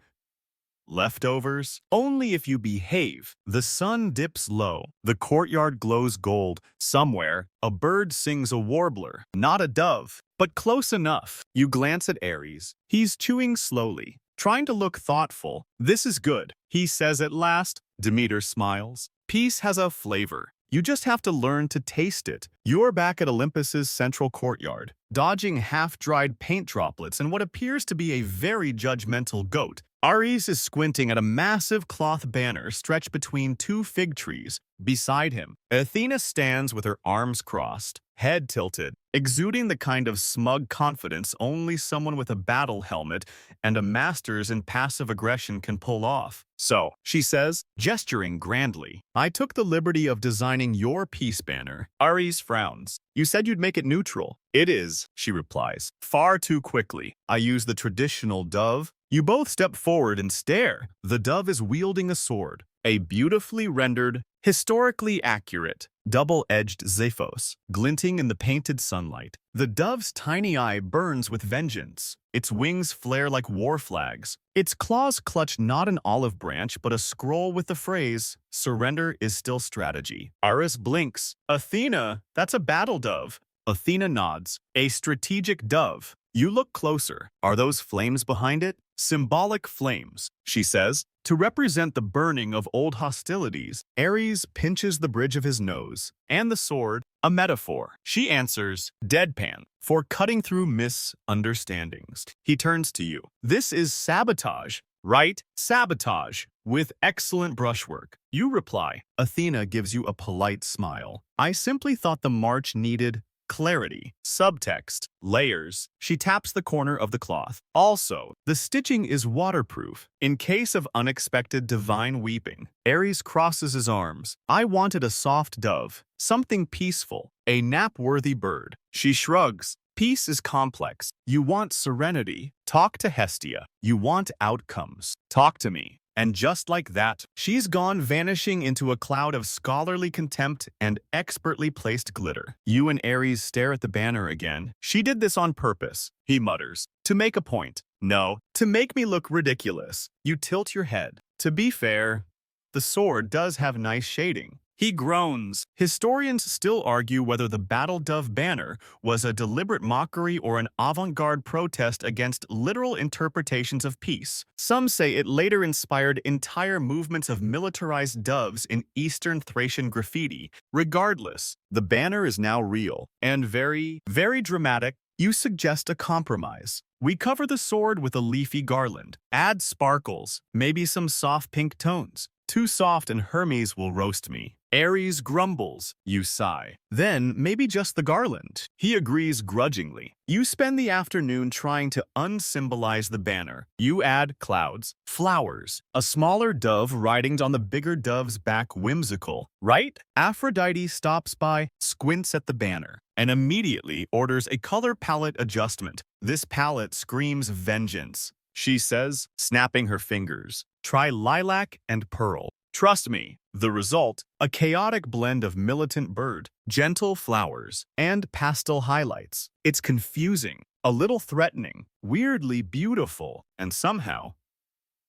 leftovers? Only if you behave. The sun dips low. The courtyard glows gold. Somewhere, a bird sings a warbler. Not a dove, but close enough. You glance at Ares. He's chewing slowly, trying to look thoughtful. "This is good," he says at last. Demeter smiles. "Peace has a flavor. You just have to learn to taste it." You're back at Olympus's central courtyard, dodging half-dried paint droplets and what appears to be a very judgmental goat. Ares is squinting at a massive cloth banner stretched between two fig trees. Beside him, Athena stands with her arms crossed, head tilted, exuding the kind of smug confidence only someone with a battle helmet and a master's in passive aggression can pull off. "So," she says, gesturing grandly, "I took the liberty of designing your peace banner." Ares frowns. "You said you'd make it neutral." "It is," she replies, "far too quickly. I use the traditional dove." You both step forward and stare. The dove is wielding a sword, a beautifully rendered, historically accurate, double-edged Xephos, glinting in the painted sunlight. The dove's tiny eye burns with vengeance. Its wings flare like war flags. Its claws clutch not an olive branch, but a scroll with the phrase, "Surrender is still strategy." Ares blinks. "Athena, that's a battle dove." Athena nods. "A strategic dove." You look closer. Are those flames behind it? symbolic flames, she says. To represent the burning of old hostilities, Ares pinches the bridge of his nose, and the sword, a metaphor. She answers, deadpan, for cutting through misunderstandings. He turns to you. This is sabotage, right? Sabotage, with excellent brushwork. You reply. Athena gives you a polite smile. I simply thought the march needed clarity, subtext, layers. She taps the corner of the cloth. Also, the stitching is waterproof. In case of unexpected divine weeping, Ares crosses his arms. I wanted a soft dove, something peaceful, a nap-worthy bird. She shrugs. Peace is complex. You want serenity. Talk to Hestia. You want outcomes. Talk to me. And just like that, she's gone, vanishing into a cloud of scholarly contempt and expertly placed glitter. You and Ares stare at the banner again. She did this on purpose, he mutters. To make a point. No, to make me look ridiculous. You tilt your head. To be fair, the sword does have nice shading. He groans. Historians still argue whether the Battle Dove banner was a deliberate mockery or an avant-garde protest against literal interpretations of peace. Some say it later inspired entire movements of militarized doves in Eastern Thracian graffiti. Regardless, the banner is now real and very, very dramatic. You suggest a compromise. We cover the sword with a leafy garland. Add sparkles, maybe some soft pink tones. Too soft and Hermes will roast me. Ares grumbles. You sigh. Then maybe just the garland. He agrees grudgingly. You spend the afternoon trying to unsymbolize the banner. You add clouds, flowers, a smaller dove riding on the bigger dove's back, whimsical, right? Aphrodite stops by, squints at the banner, and immediately orders a color palette adjustment. This palette screams vengeance. She says, snapping her fingers. Try lilac and pearl. Trust me, the result, a chaotic blend of militant bird, gentle flowers, and pastel highlights. It's confusing, a little threatening, weirdly beautiful, and somehow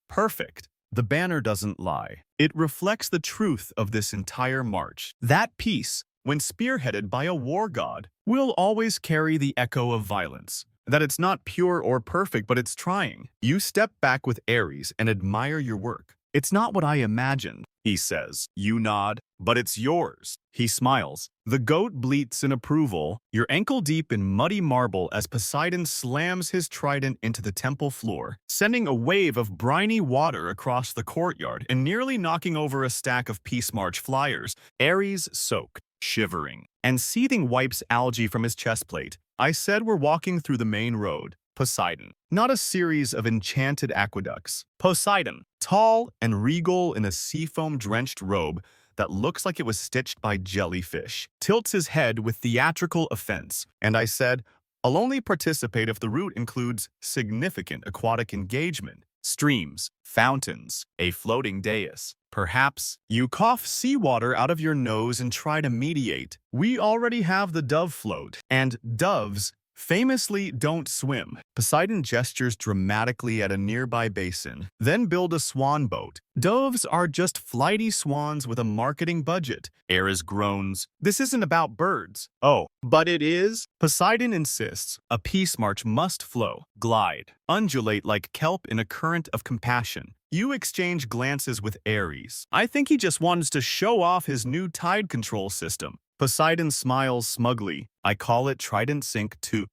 perfect. The banner doesn't lie. It reflects the truth of this entire march. That peace, when spearheaded by a war god, will always carry the echo of violence. That it's not pure or perfect, but it's trying. You step back with Ares and admire your work. It's not what I imagined, he says. You nod, but it's yours. He smiles. The goat bleats in approval. You're ankle deep in muddy marble as Poseidon slams his trident into the temple floor, sending a wave of briny water across the courtyard and nearly knocking over a stack of Peace March flyers. Ares soak, shivering, and seething wipes algae from his chest plate. I said we're walking through the main road. Poseidon, not a series of enchanted aqueducts. Poseidon, tall and regal in a seafoam-drenched robe that looks like it was stitched by jellyfish, tilts his head with theatrical offense. And I said, I'll only participate if the route includes significant aquatic engagement. Streams, fountains, a floating dais. Perhaps you cough seawater out of your nose and try to mediate. We already have the dove float, and doves famously don't swim. Poseidon gestures dramatically at a nearby basin. Then build a swan boat. Doves are just flighty swans with a marketing budget. Ares groans. This isn't about birds. Oh, but it is? Poseidon insists. A peace march must flow, glide, undulate like kelp in a current of compassion. You exchange glances with Ares. I think he just wants to show off his new tide control system. Poseidon smiles smugly. I call it Trident Sync 2.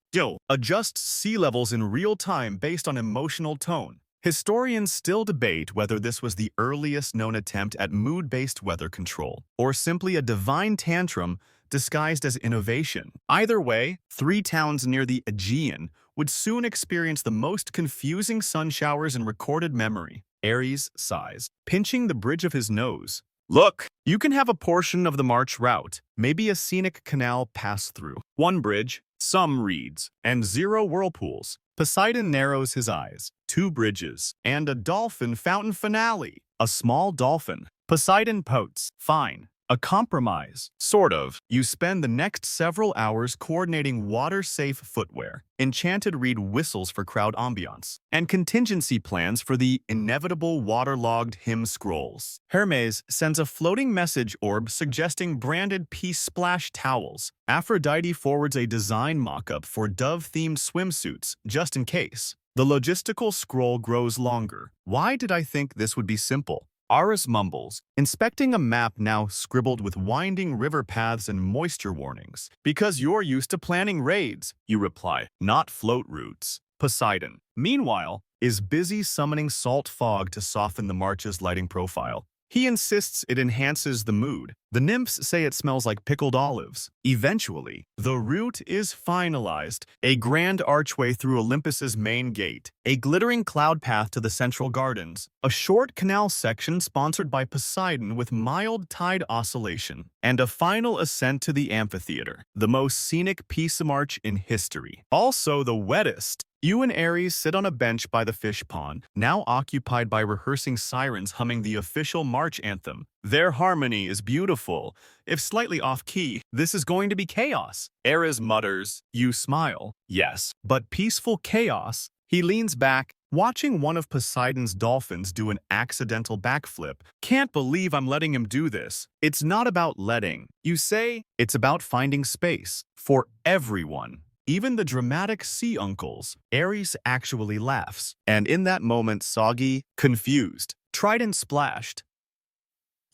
Adjust sea levels in real time based on emotional tone. Historians still debate whether this was the earliest known attempt at mood-based weather control, or simply a divine tantrum disguised as innovation. Either way, 3 towns near the Aegean would soon experience the most confusing sun showers in recorded memory. Ares sighs, pinching the bridge of his nose. Look, you can have a portion of the march route, maybe a scenic canal pass-through. 1 bridge, some reeds, and 0 whirlpools. Poseidon narrows his eyes. 2 bridges, and a dolphin fountain finale. A small dolphin. Poseidon pouts. Fine. A compromise. Sort of. You spend the next several hours coordinating water-safe footwear, enchanted reed whistles for crowd ambiance, and contingency plans for the inevitable waterlogged hymn scrolls. Hermes sends a floating message orb suggesting branded peace splash towels. Aphrodite forwards a design mock-up for dove-themed swimsuits, just in case. The logistical scroll grows longer. Why did I think this would be simple? Aris mumbles, inspecting a map now scribbled with winding river paths and moisture warnings. Because you're used to planning raids, you reply, not float routes. Poseidon, meanwhile, is busy summoning salt fog to soften the march's lighting profile. He insists it enhances the mood. The nymphs say it smells like pickled olives. Eventually, the route is finalized. A grand archway through Olympus's main gate, a glittering cloud path to the central gardens, a short canal section sponsored by Poseidon with mild tide oscillation, and a final ascent to the amphitheater, the most scenic peace march in history. Also the wettest. You and Ares sit on a bench by the fish pond, now occupied by rehearsing sirens humming the official march anthem. Their harmony is beautiful. If slightly off-key, this is going to be chaos. Ares mutters. You smile. Yes, but peaceful chaos. He leans back, watching one of Poseidon's dolphins do an accidental backflip. Can't believe I'm letting him do this. It's not about letting. You say, it's about finding space for everyone. Even the dramatic sea uncles. Ares actually laughs. And in that moment, soggy, confused, trident splashed.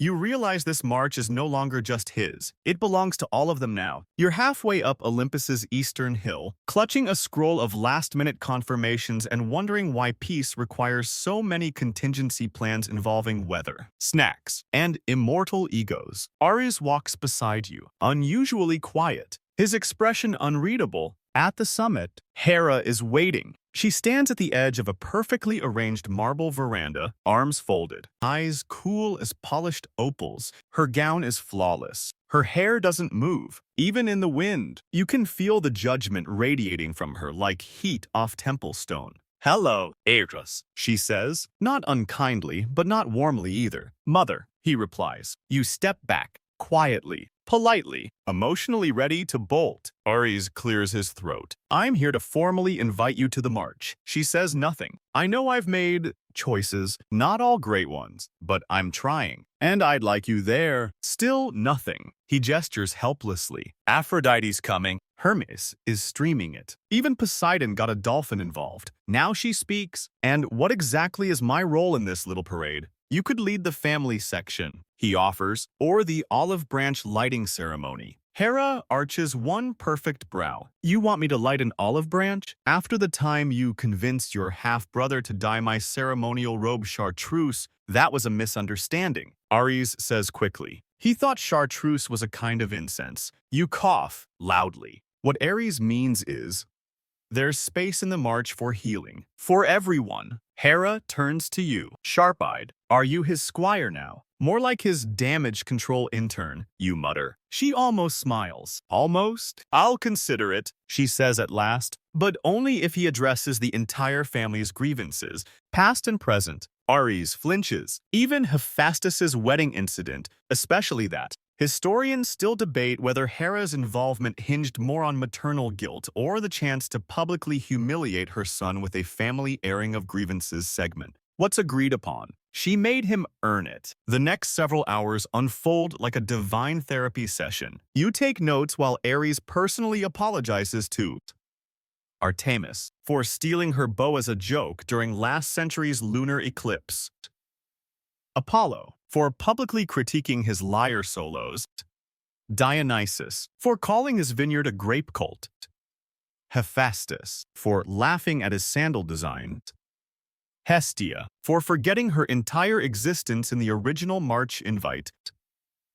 You realize this march is no longer just his. It belongs to all of them now. You're halfway up Olympus's eastern hill, clutching a scroll of last-minute confirmations and wondering why peace requires so many contingency plans involving weather, snacks, and immortal egos. Ares walks beside you, unusually quiet, his expression unreadable. At the summit, Hera is waiting. She stands at the edge of a perfectly arranged marble veranda, arms folded, eyes cool as polished opals. Her gown is flawless. Her hair doesn't move, even in the wind. You can feel the judgment radiating from her like heat off temple stone. Hello, Ares, she says, not unkindly, but not warmly either. Mother, he replies. You step back, quietly, politely, emotionally ready to bolt. Ares clears his throat. I'm here to formally invite you to the march. She says nothing. I know I've made choices, not all great ones, but I'm trying. And I'd like you there. Still nothing. He gestures helplessly. Aphrodite's coming. Hermes is streaming it. Even Poseidon got a dolphin involved. Now she speaks. And what exactly is my role in this little parade? You could lead the family section, he offers, or the olive branch lighting ceremony. Hera arches one perfect brow. You want me to light an olive branch? After the time you convinced your half-brother to dye my ceremonial robe chartreuse, that was a misunderstanding, Ares says quickly. He thought chartreuse was a kind of incense. You cough loudly. What Ares means is, there's space in the march for healing. For everyone. Hera turns to you, sharp-eyed. Are you his squire now? More like his damage control intern, you mutter. She almost smiles. Almost? I'll consider it, she says at last, but only if he addresses the entire family's grievances, past and present. Ares flinches. Even Hephaestus's wedding incident, especially that. Historians still debate whether Hera's involvement hinged more on maternal guilt or the chance to publicly humiliate her son with a family airing of grievances segment. What's agreed upon? She made him earn it. The next several hours unfold like a divine therapy session. You take notes while Ares personally apologizes to Artemis for stealing her bow as a joke during last century's lunar eclipse. Apollo for publicly critiquing his lyre solos. Dionysus for calling his vineyard a grape cult. Hephaestus for laughing at his sandal design. Hestia for forgetting her entire existence in the original March invite.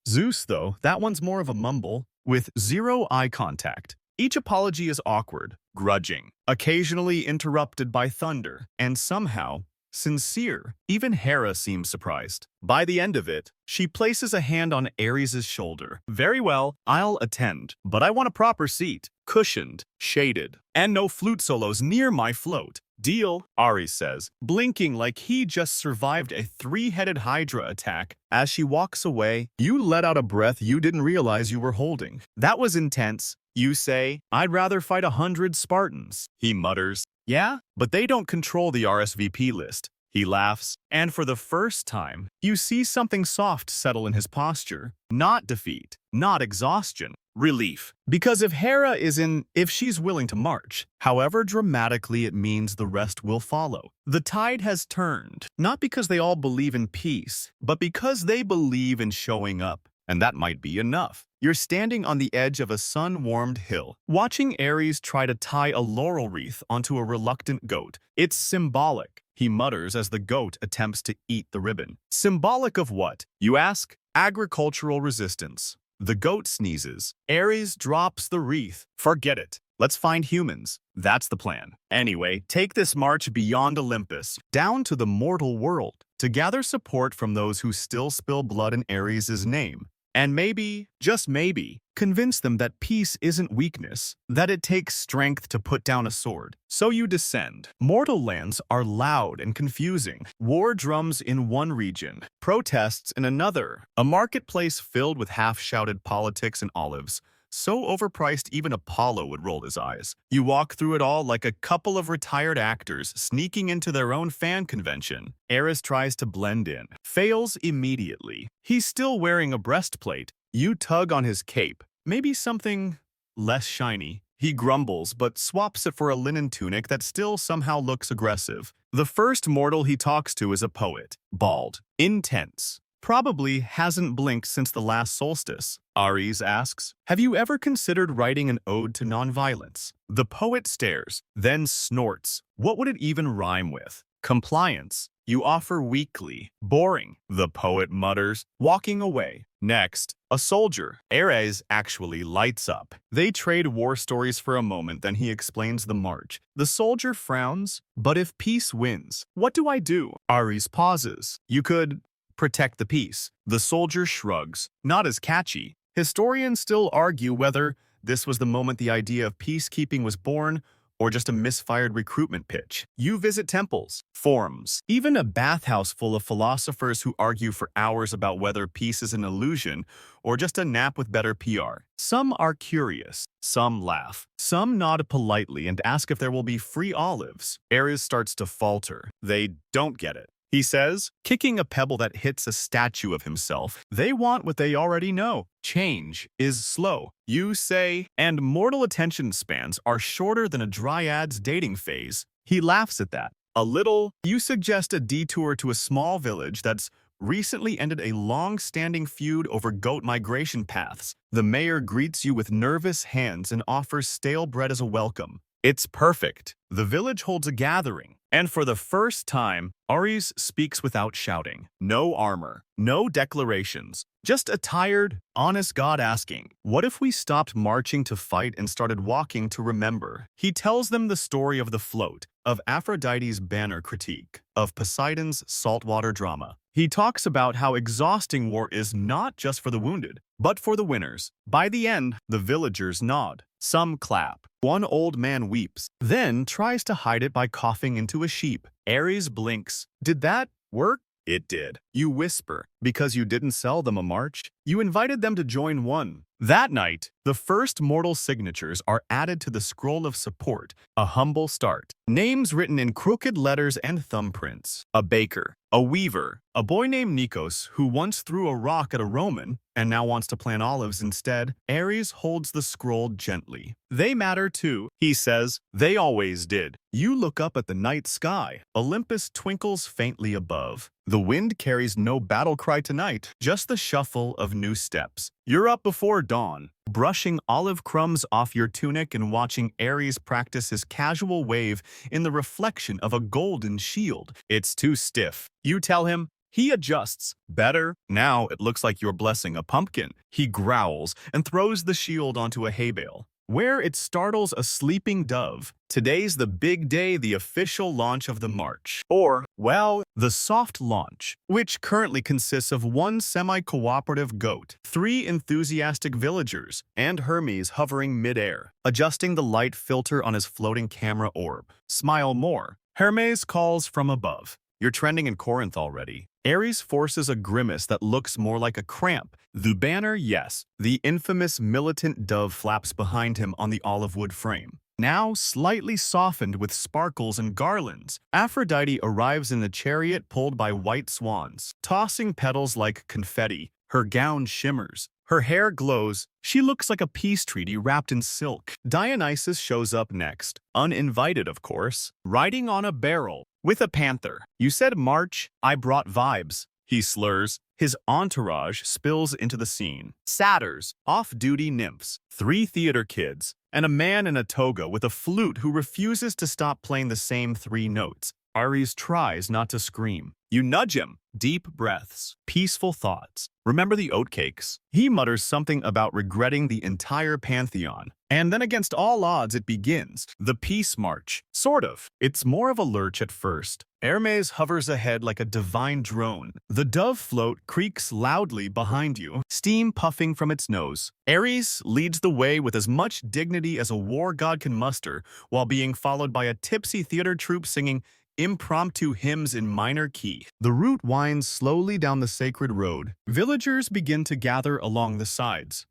Zeus, though, that one's more of a mumble, with zero eye contact. Each apology is awkward, grudging, occasionally interrupted by thunder, and somehow sincere. Even Hera seems surprised. By the end of it, she places a hand on Ares' shoulder. Very well, I'll attend, but I want a proper seat, cushioned, shaded, and no flute solos near my float. Deal, Ares says, blinking like he just survived a three-headed Hydra attack. As she walks away, you let out a breath you didn't realize you were holding. That was intense. You say, I'd rather fight 100 Spartans. He mutters, yeah, but they don't control the RSVP list. He laughs, and for the first time, you see something soft settle in his posture. Not defeat, not exhaustion, relief. Because if she's willing to march, however dramatically it means the rest will follow. The tide has turned, not because they all believe in peace, but because they believe in showing up. And that might be enough. You're standing on the edge of a sun-warmed hill, watching Ares try to tie a laurel wreath onto a reluctant goat. It's symbolic, he mutters as the goat attempts to eat the ribbon. Symbolic of what, you ask? Agricultural resistance. The goat sneezes. Ares drops the wreath. Forget it. Let's find humans. That's the plan. Anyway, take this march beyond Olympus, down to the mortal world, to gather support from those who still spill blood in Ares' name. And maybe, just maybe, convince them that peace isn't weakness, that it takes strength to put down a sword. So you descend. Mortal lands are loud and confusing. War drums in one region, protests in another. A marketplace filled with half-shouted politics and olives. So overpriced even Apollo would roll his eyes. You walk through it all like a couple of retired actors sneaking into their own fan convention. Ares tries to blend in, fails immediately. He's still wearing a breastplate. You tug on his cape, maybe something less shiny. He grumbles, but swaps it for a linen tunic that still somehow looks aggressive. The first mortal he talks to is a poet, bald, intense. Probably hasn't blinked since the last solstice. Ares asks, have you ever considered writing an ode to nonviolence? The poet stares, then snorts. What would it even rhyme with? Compliance. You offer weakly. Boring, the poet mutters, walking away. Next, a soldier. Ares actually lights up. They trade war stories for a moment, then he explains the march. The soldier frowns, but if peace wins, what do I do? Ares pauses. You could protect the peace. The soldier shrugs. Not as catchy. Historians still argue whether this was the moment the idea of peacekeeping was born or just a misfired recruitment pitch. You visit temples, forums, even a bathhouse full of philosophers who argue for hours about whether peace is an illusion or just a nap with better PR. Some are curious. Some laugh. Some nod politely and ask if there will be free olives. Ares starts to falter. They don't get it. He says, kicking a pebble that hits a statue of himself. They want what they already know. Change is slow. You say, and mortal attention spans are shorter than a dryad's dating phase. He laughs at that. A little. You suggest a detour to a small village that's recently ended a long-standing feud over goat migration paths. The mayor greets you with nervous hands and offers stale bread as a welcome. It's perfect. The village holds a gathering. And for the first time, Ares speaks without shouting. No armor, no declarations, just a tired, honest God asking, what if we stopped marching to fight and started walking to remember? He tells them the story of the float, of Aphrodite's banner critique, of Poseidon's saltwater drama. He talks about how exhausting war is not just for the wounded, but for the winners. By the end, the villagers nod. Some clap. One old man weeps, then tries to hide it by coughing into a sheep. Ares blinks. Did that work? It did. You whisper, because you didn't sell them a march. You invited them to join one. That night, the first mortal signatures are added to the scroll of support, a humble start. Names written in crooked letters and thumbprints. A baker, a weaver, a boy named Nikos who once threw a rock at a Roman and now wants to plant olives instead. Ares holds the scroll gently. They matter too, he says. They always did. You look up at the night sky. Olympus twinkles faintly above. The wind carries no battle cry tonight, just the shuffle of new steps. You're up before dawn, brushing olive crumbs off your tunic and watching Ares practice his casual wave in the reflection of a golden shield. It's too stiff. You tell him. He adjusts. Better. Now it looks like you're blessing a pumpkin. He growls and throws the shield onto a hay bale, where it startles a sleeping dove. Today's the big day, the official launch of the march. Or, well, the soft launch, which currently consists of one semi-cooperative goat, 3 enthusiastic villagers, and Hermes hovering mid-air, adjusting the light filter on his floating camera orb. Smile more. Hermes calls from above. You're trending in Corinth already. Ares forces a grimace that looks more like a cramp. The banner, yes. The infamous militant dove flaps behind him on the olive wood frame. Now slightly softened with sparkles and garlands, Aphrodite arrives in a chariot pulled by white swans, tossing petals like confetti. Her gown shimmers. Her hair glows. She looks like a peace treaty wrapped in silk. Dionysus shows up next, uninvited of course, riding on a barrel with a panther. You said March, I brought vibes. He slurs. His entourage spills into the scene. Satyrs, off-duty nymphs, 3 theater kids, and a man in a toga with a flute who refuses to stop playing the same 3 notes. Ares tries not to scream. You nudge him. Deep breaths. Peaceful thoughts. Remember the oatcakes? He mutters something about regretting the entire pantheon. And then against all odds it begins. The peace march. Sort of. It's more of a lurch at first. Hermes hovers ahead like a divine drone. The dove float creaks loudly behind you, steam puffing from its nose. Ares leads the way with as much dignity as a war god can muster, while being followed by a tipsy theater troupe singing impromptu hymns in minor key. The route winds slowly down the sacred road. Villagers begin to gather along the sides.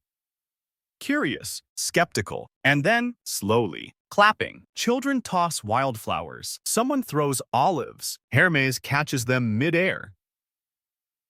Curious, skeptical, and then, slowly, clapping. Children toss wildflowers. Someone throws olives. Hermes catches them mid-air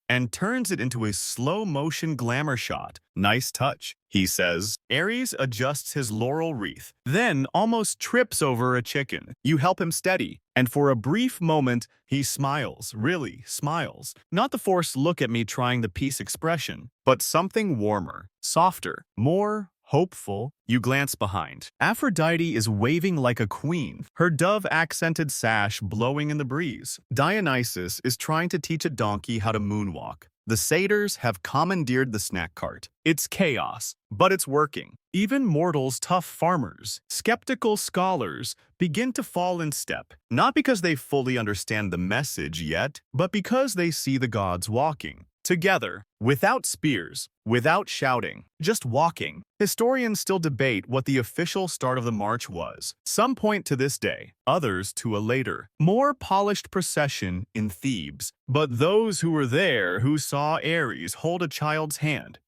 and turns it into a slow-motion glamour shot. Nice touch, he says. Ares adjusts his laurel wreath, then almost trips over a chicken. You help him steady, and for a brief moment, he smiles, really smiles. Not the forced look at me trying the peace expression, but something warmer, softer, more hopeful. You glance behind. Aphrodite is waving like a queen, her dove-accented sash blowing in the breeze. Dionysus is trying to teach a donkey how to moonwalk. The satyrs have commandeered the snack cart. It's chaos, but it's working. Even mortals, tough farmers, skeptical scholars begin to fall in step, not because they fully understand the message yet, but because they see the gods walking together, without spears, without shouting, just walking. Historians still debate what the official start of the march was. Some point to this day, others to a later, more polished procession in Thebes. But those who were there who saw Ares hold a child's hand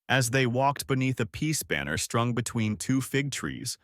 as they walked beneath a peace banner strung between 2 fig trees,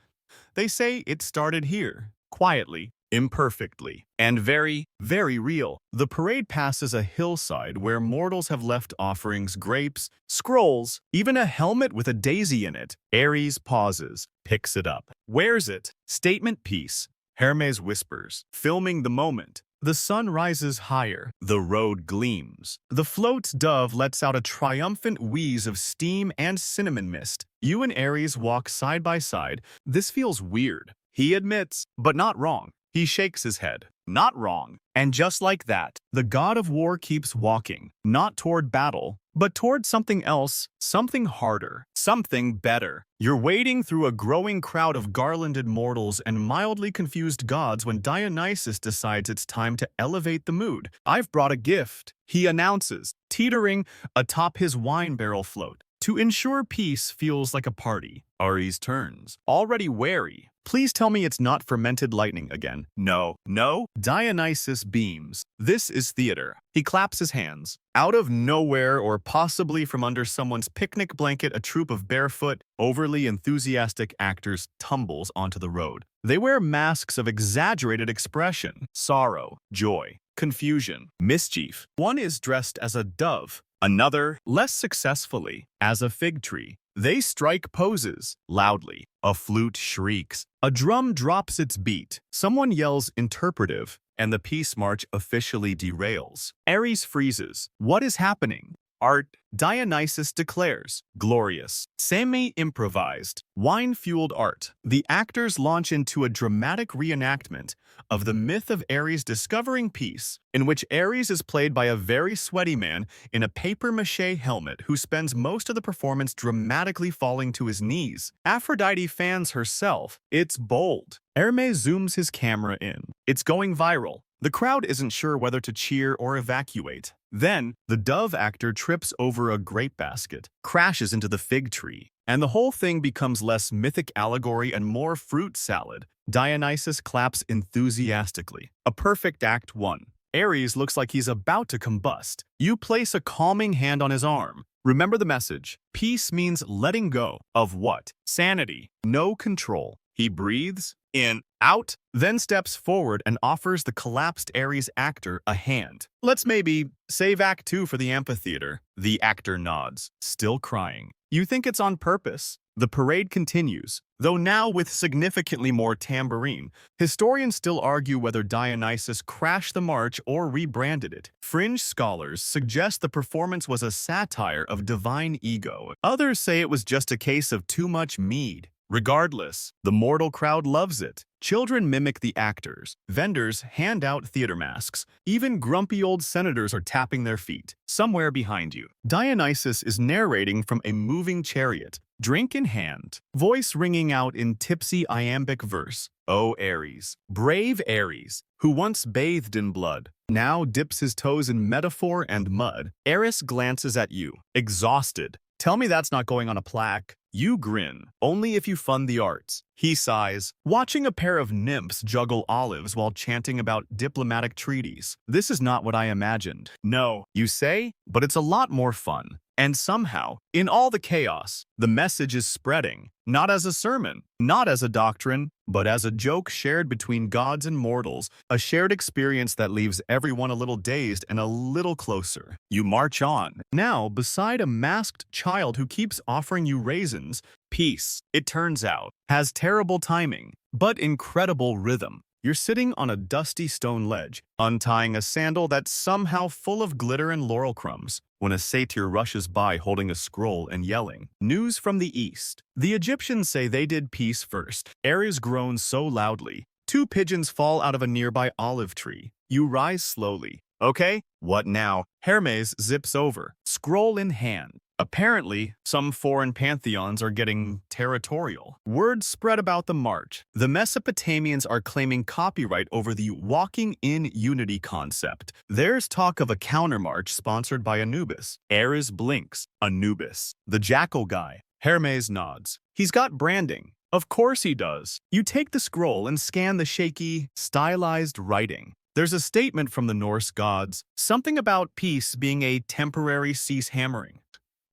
they say it started here, quietly, imperfectly, and very, very real. The parade passes a hillside where mortals have left offerings, grapes, scrolls, even a helmet with a daisy in it. Ares pauses, picks it up, wears it. Statement piece, Hermes whispers, filming the moment. The sun rises higher. The road gleams. The float's dove lets out a triumphant wheeze of steam and cinnamon mist. You and Ares walk side by side. This feels weird, he admits, but not wrong. He shakes his head. Not wrong. And just like that, the god of war keeps walking, not toward battle, but toward something else, something harder, something better. You're wading through a growing crowd of garlanded mortals and mildly confused gods when Dionysus decides it's time to elevate the mood. I've brought a gift, he announces, teetering atop his wine barrel float. To ensure peace feels like a party. Ares turns, already wary. Please tell me it's not fermented lightning again. No, no. Dionysus beams. This is theater. He claps his hands. Out of nowhere, or possibly from under someone's picnic blanket, a troupe of barefoot, overly enthusiastic actors tumbles onto the road. They wear masks of exaggerated expression, sorrow, joy, confusion, mischief. One is dressed as a dove, another, less successfully, as a fig tree. They strike poses, loudly. A flute shrieks. A drum drops its beat. Someone yells interpretive, and the peace march officially derails. Ares freezes. What is happening? Art, Dionysus declares. Glorious. Semi-improvised, wine-fueled art. The actors launch into a dramatic reenactment of the myth of Ares discovering peace, in which Ares is played by a very sweaty man in a papier-mâché helmet who spends most of the performance dramatically falling to his knees. Aphrodite fans herself. It's bold. Hermes zooms his camera in. It's going viral. The crowd isn't sure whether to cheer or evacuate. Then, the dove actor trips over a grape basket, crashes into the fig tree, and the whole thing becomes less mythic allegory and more fruit salad. Dionysus claps enthusiastically. A perfect Act 1. Ares looks like he's about to combust. You place a calming hand on his arm. Remember the message. Peace means letting go of what? Sanity. No control. He breathes in, out, then steps forward and offers the collapsed Ares actor a hand. Let's maybe save Act 2 for the amphitheater. The actor nods, still crying. You think it's on purpose. The parade continues, though now with significantly more tambourine. Historians still argue whether Dionysus crashed the march or rebranded it. Fringe scholars suggest the performance was a satire of divine ego. Others say it was just a case of too much mead. Regardless, the mortal crowd loves it. Children mimic the actors. Vendors hand out theater masks. Even grumpy old senators are tapping their feet. Somewhere behind you, Dionysus is narrating from a moving chariot, drink in hand, voice ringing out in tipsy iambic verse. O Ares, brave Ares, who once bathed in blood, now dips his toes in metaphor and mud. Eris glances at you, exhausted. Tell me that's not going on a plaque. You grin, only if you fund the arts. He sighs, watching a pair of nymphs juggle olives while chanting about diplomatic treaties. This is not what I imagined. No, you say, but it's a lot more fun. And somehow, in all the chaos, the message is spreading, not as a sermon, not as a doctrine, but as a joke shared between gods and mortals, a shared experience that leaves everyone a little dazed and a little closer. You march on, now beside a masked child who keeps offering you raisins. Peace, it turns out, has terrible timing, but incredible rhythm. You're sitting on a dusty stone ledge, untying a sandal that's somehow full of glitter and laurel crumbs, when a satyr rushes by holding a scroll and yelling, "News from the east." The Egyptians say they did peace first. Ares groans so loudly. 2 pigeons fall out of a nearby olive tree. You rise slowly. Okay, what now? Hermes zips over, scroll in hand. Apparently, some foreign pantheons are getting territorial. Word spread about the march. The Mesopotamians are claiming copyright over the walking in unity concept. There's talk of a countermarch sponsored by Anubis. Ares blinks. Anubis. The jackal guy. Hermes nods. He's got branding. Of course he does. You take the scroll and scan the shaky, stylized writing. There's a statement from the Norse gods, something about peace being a temporary cease hammering.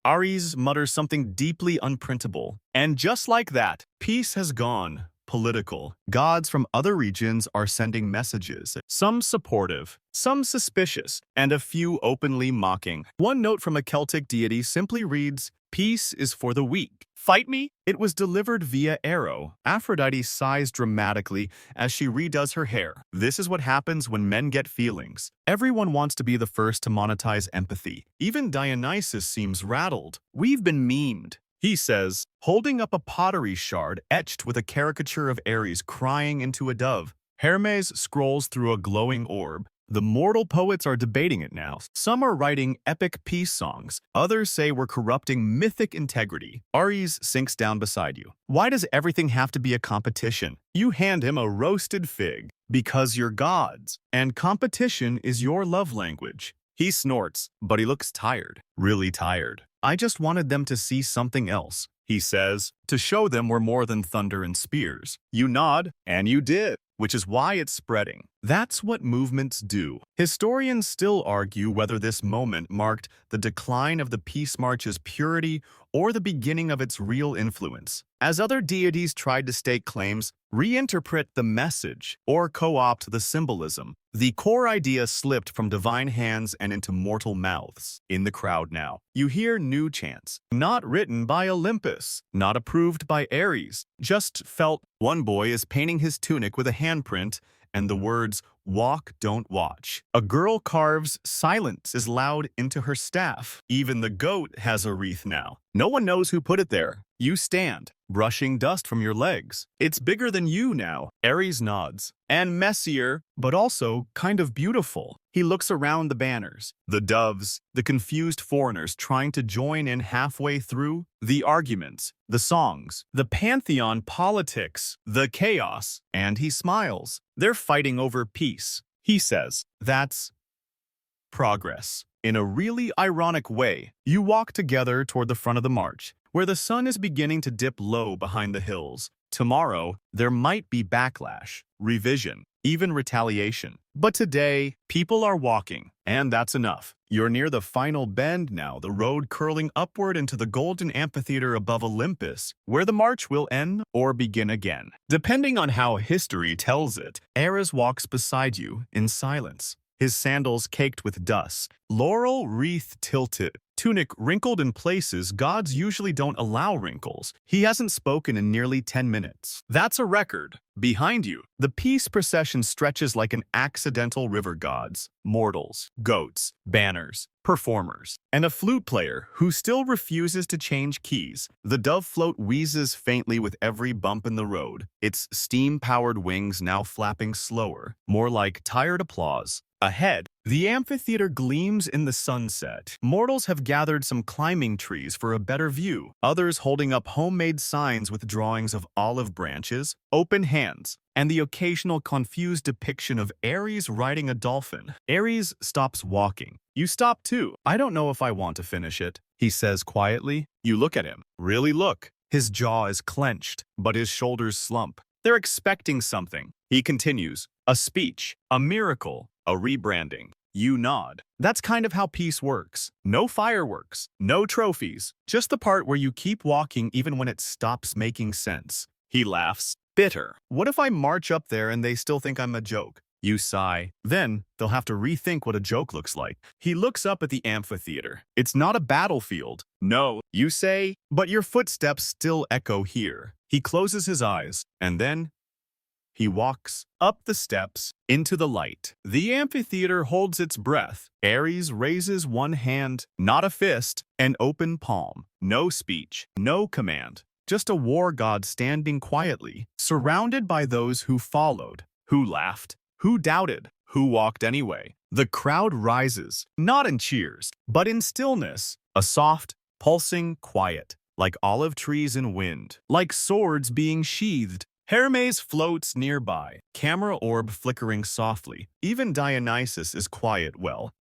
Ares mutters something deeply unprintable. And just like that, peace has gone political. Gods from other regions are sending messages, some supportive, some suspicious, and a few openly mocking. One note from a Celtic deity simply reads, "Peace is for the weak. Fight me?" It was delivered via arrow. Aphrodite sighs dramatically as she redoes her hair. This is what happens when men get feelings. Everyone wants to be the first to monetize empathy. Even Dionysus seems rattled. "We've been memed," he says, holding up a pottery shard etched with a caricature of Ares crying into a dove. Hermes scrolls through a glowing orb. The mortal poets are debating it now. Some are writing epic peace songs. Others say we're corrupting mythic integrity. Ares sinks down beside you. Why does everything have to be a competition? You hand him a roasted fig. Because you're gods, and competition is your love language. He snorts, but he looks tired. Really tired. "I just wanted them to see something else," he says, "to show them we're more than thunder and spears." You nod, and you did, which is why it's spreading. That's what movements do. Historians still argue whether this moment marked the decline of the peace march's purity or the beginning of its real influence. As other deities tried to stake claims, reinterpret the message, or co-opt the symbolism, the core idea slipped from divine hands and into mortal mouths. In the crowd now, you hear new chants, not written by Olympus, not approved by Ares, just felt. One boy is painting his tunic with a handprint and the words, "Walk, don't watch." A girl carves, "Silence is loud," into her staff. Even the goat has a wreath now. No one knows who put it there. You stand, brushing dust from your legs. It's bigger than you now. Ares nods. And messier, but also kind of beautiful. He looks around the banners, the doves, the confused foreigners trying to join in halfway through, the arguments, the songs, the pantheon politics, the chaos, and he smiles. They're fighting over peace. He says, "That's progress." In a really ironic way, you walk together toward the front of the march, where the sun is beginning to dip low behind the hills. Tomorrow, there might be backlash, revision, even retaliation. But today, people are walking, and that's enough. You're near the final bend now, the road curling upward into the golden amphitheater above Olympus, where the march will end or begin again. Depending on how history tells it, Ares walks beside you in silence, his sandals caked with dust, laurel wreath tilted tunic wrinkled in places gods usually don't allow wrinkles. He hasn't spoken in nearly 10 minutes. That's a record. Behind you, the peace procession stretches like an accidental river gods, mortals, goats, banners, performers, and a flute player who still refuses to change keys. The dove float wheezes faintly with every bump in the road, its steam-powered wings now flapping slower, more like tired applause. Ahead, the amphitheater gleams in the sunset. Mortals have gathered some climbing trees for a better view, others holding up homemade signs with drawings of olive branches, open hands, and the occasional confused depiction of Ares riding a dolphin. Ares stops walking. You stop too. I don't know if I want to finish it, he says quietly. You look at him. Really look. His jaw is clenched, but his shoulders slump. They're expecting something. He continues. A speech, a miracle, a rebranding. You nod. That's kind of how peace works. No fireworks, no trophies, just the part where you keep walking even when it stops making sense. He laughs. Bitter. What if I march up there and they still think I'm a joke? You sigh. Then they'll have to rethink what a joke looks like. He looks up at the amphitheater. It's not a battlefield. No, you say, but your footsteps still echo here. He closes his eyes, and then he walks up the steps into the light. The amphitheater holds its breath. Ares raises one hand, not a fist, an open palm. No speech, no command. Just a war god standing quietly, surrounded by those who followed, who laughed, who doubted, who walked anyway. The crowd rises, not in cheers, but in stillness, a soft, pulsing quiet, like olive trees in wind, like swords being sheathed. Hermes floats nearby, camera orb flickering softly. Even Dionysus is quiet,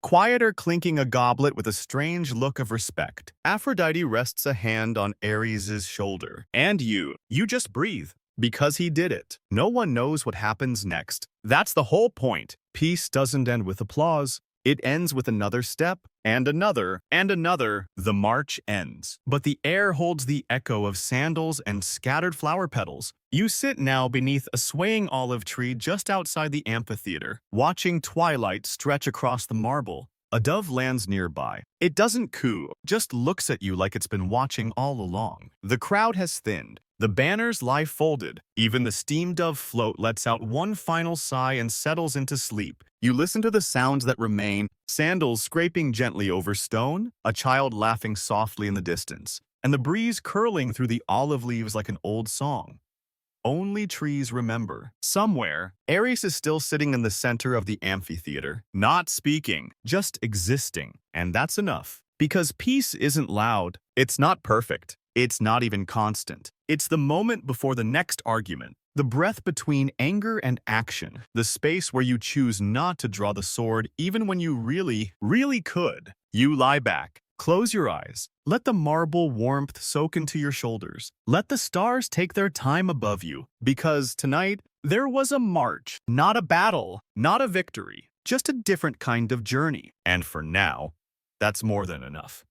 quieter, clinking a goblet with a strange look of respect. Aphrodite rests a hand on Ares' shoulder. And you just breathe. Because he did it. No one knows what happens next. That's the whole point. Peace doesn't end with applause. It ends with another step, and another, and another. The march ends. But the air holds the echo of sandals and scattered flower petals. You sit now beneath a swaying olive tree just outside the amphitheater, watching twilight stretch across the marble. A dove lands nearby. It doesn't coo, just looks at you like it's been watching all along. The crowd has thinned. The banners lie folded. Even the steam dove float lets out one final sigh and settles into sleep. You listen to the sounds that remain, sandals scraping gently over stone, a child laughing softly in the distance, and the breeze curling through the olive leaves like an old song. Only trees remember. Somewhere, Ares is still sitting in the center of the amphitheater, not speaking, just existing. And that's enough. Because peace isn't loud, it's not perfect, it's not even constant. It's the moment before the next argument, the breath between anger and action, the space where you choose not to draw the sword even when you really, really could. You lie back. Close your eyes. Let the marble warmth soak into your shoulders. Let the stars take their time above you. Because tonight, there was a march, not a battle, not a victory, just a different kind of journey. And for now, that's more than enough.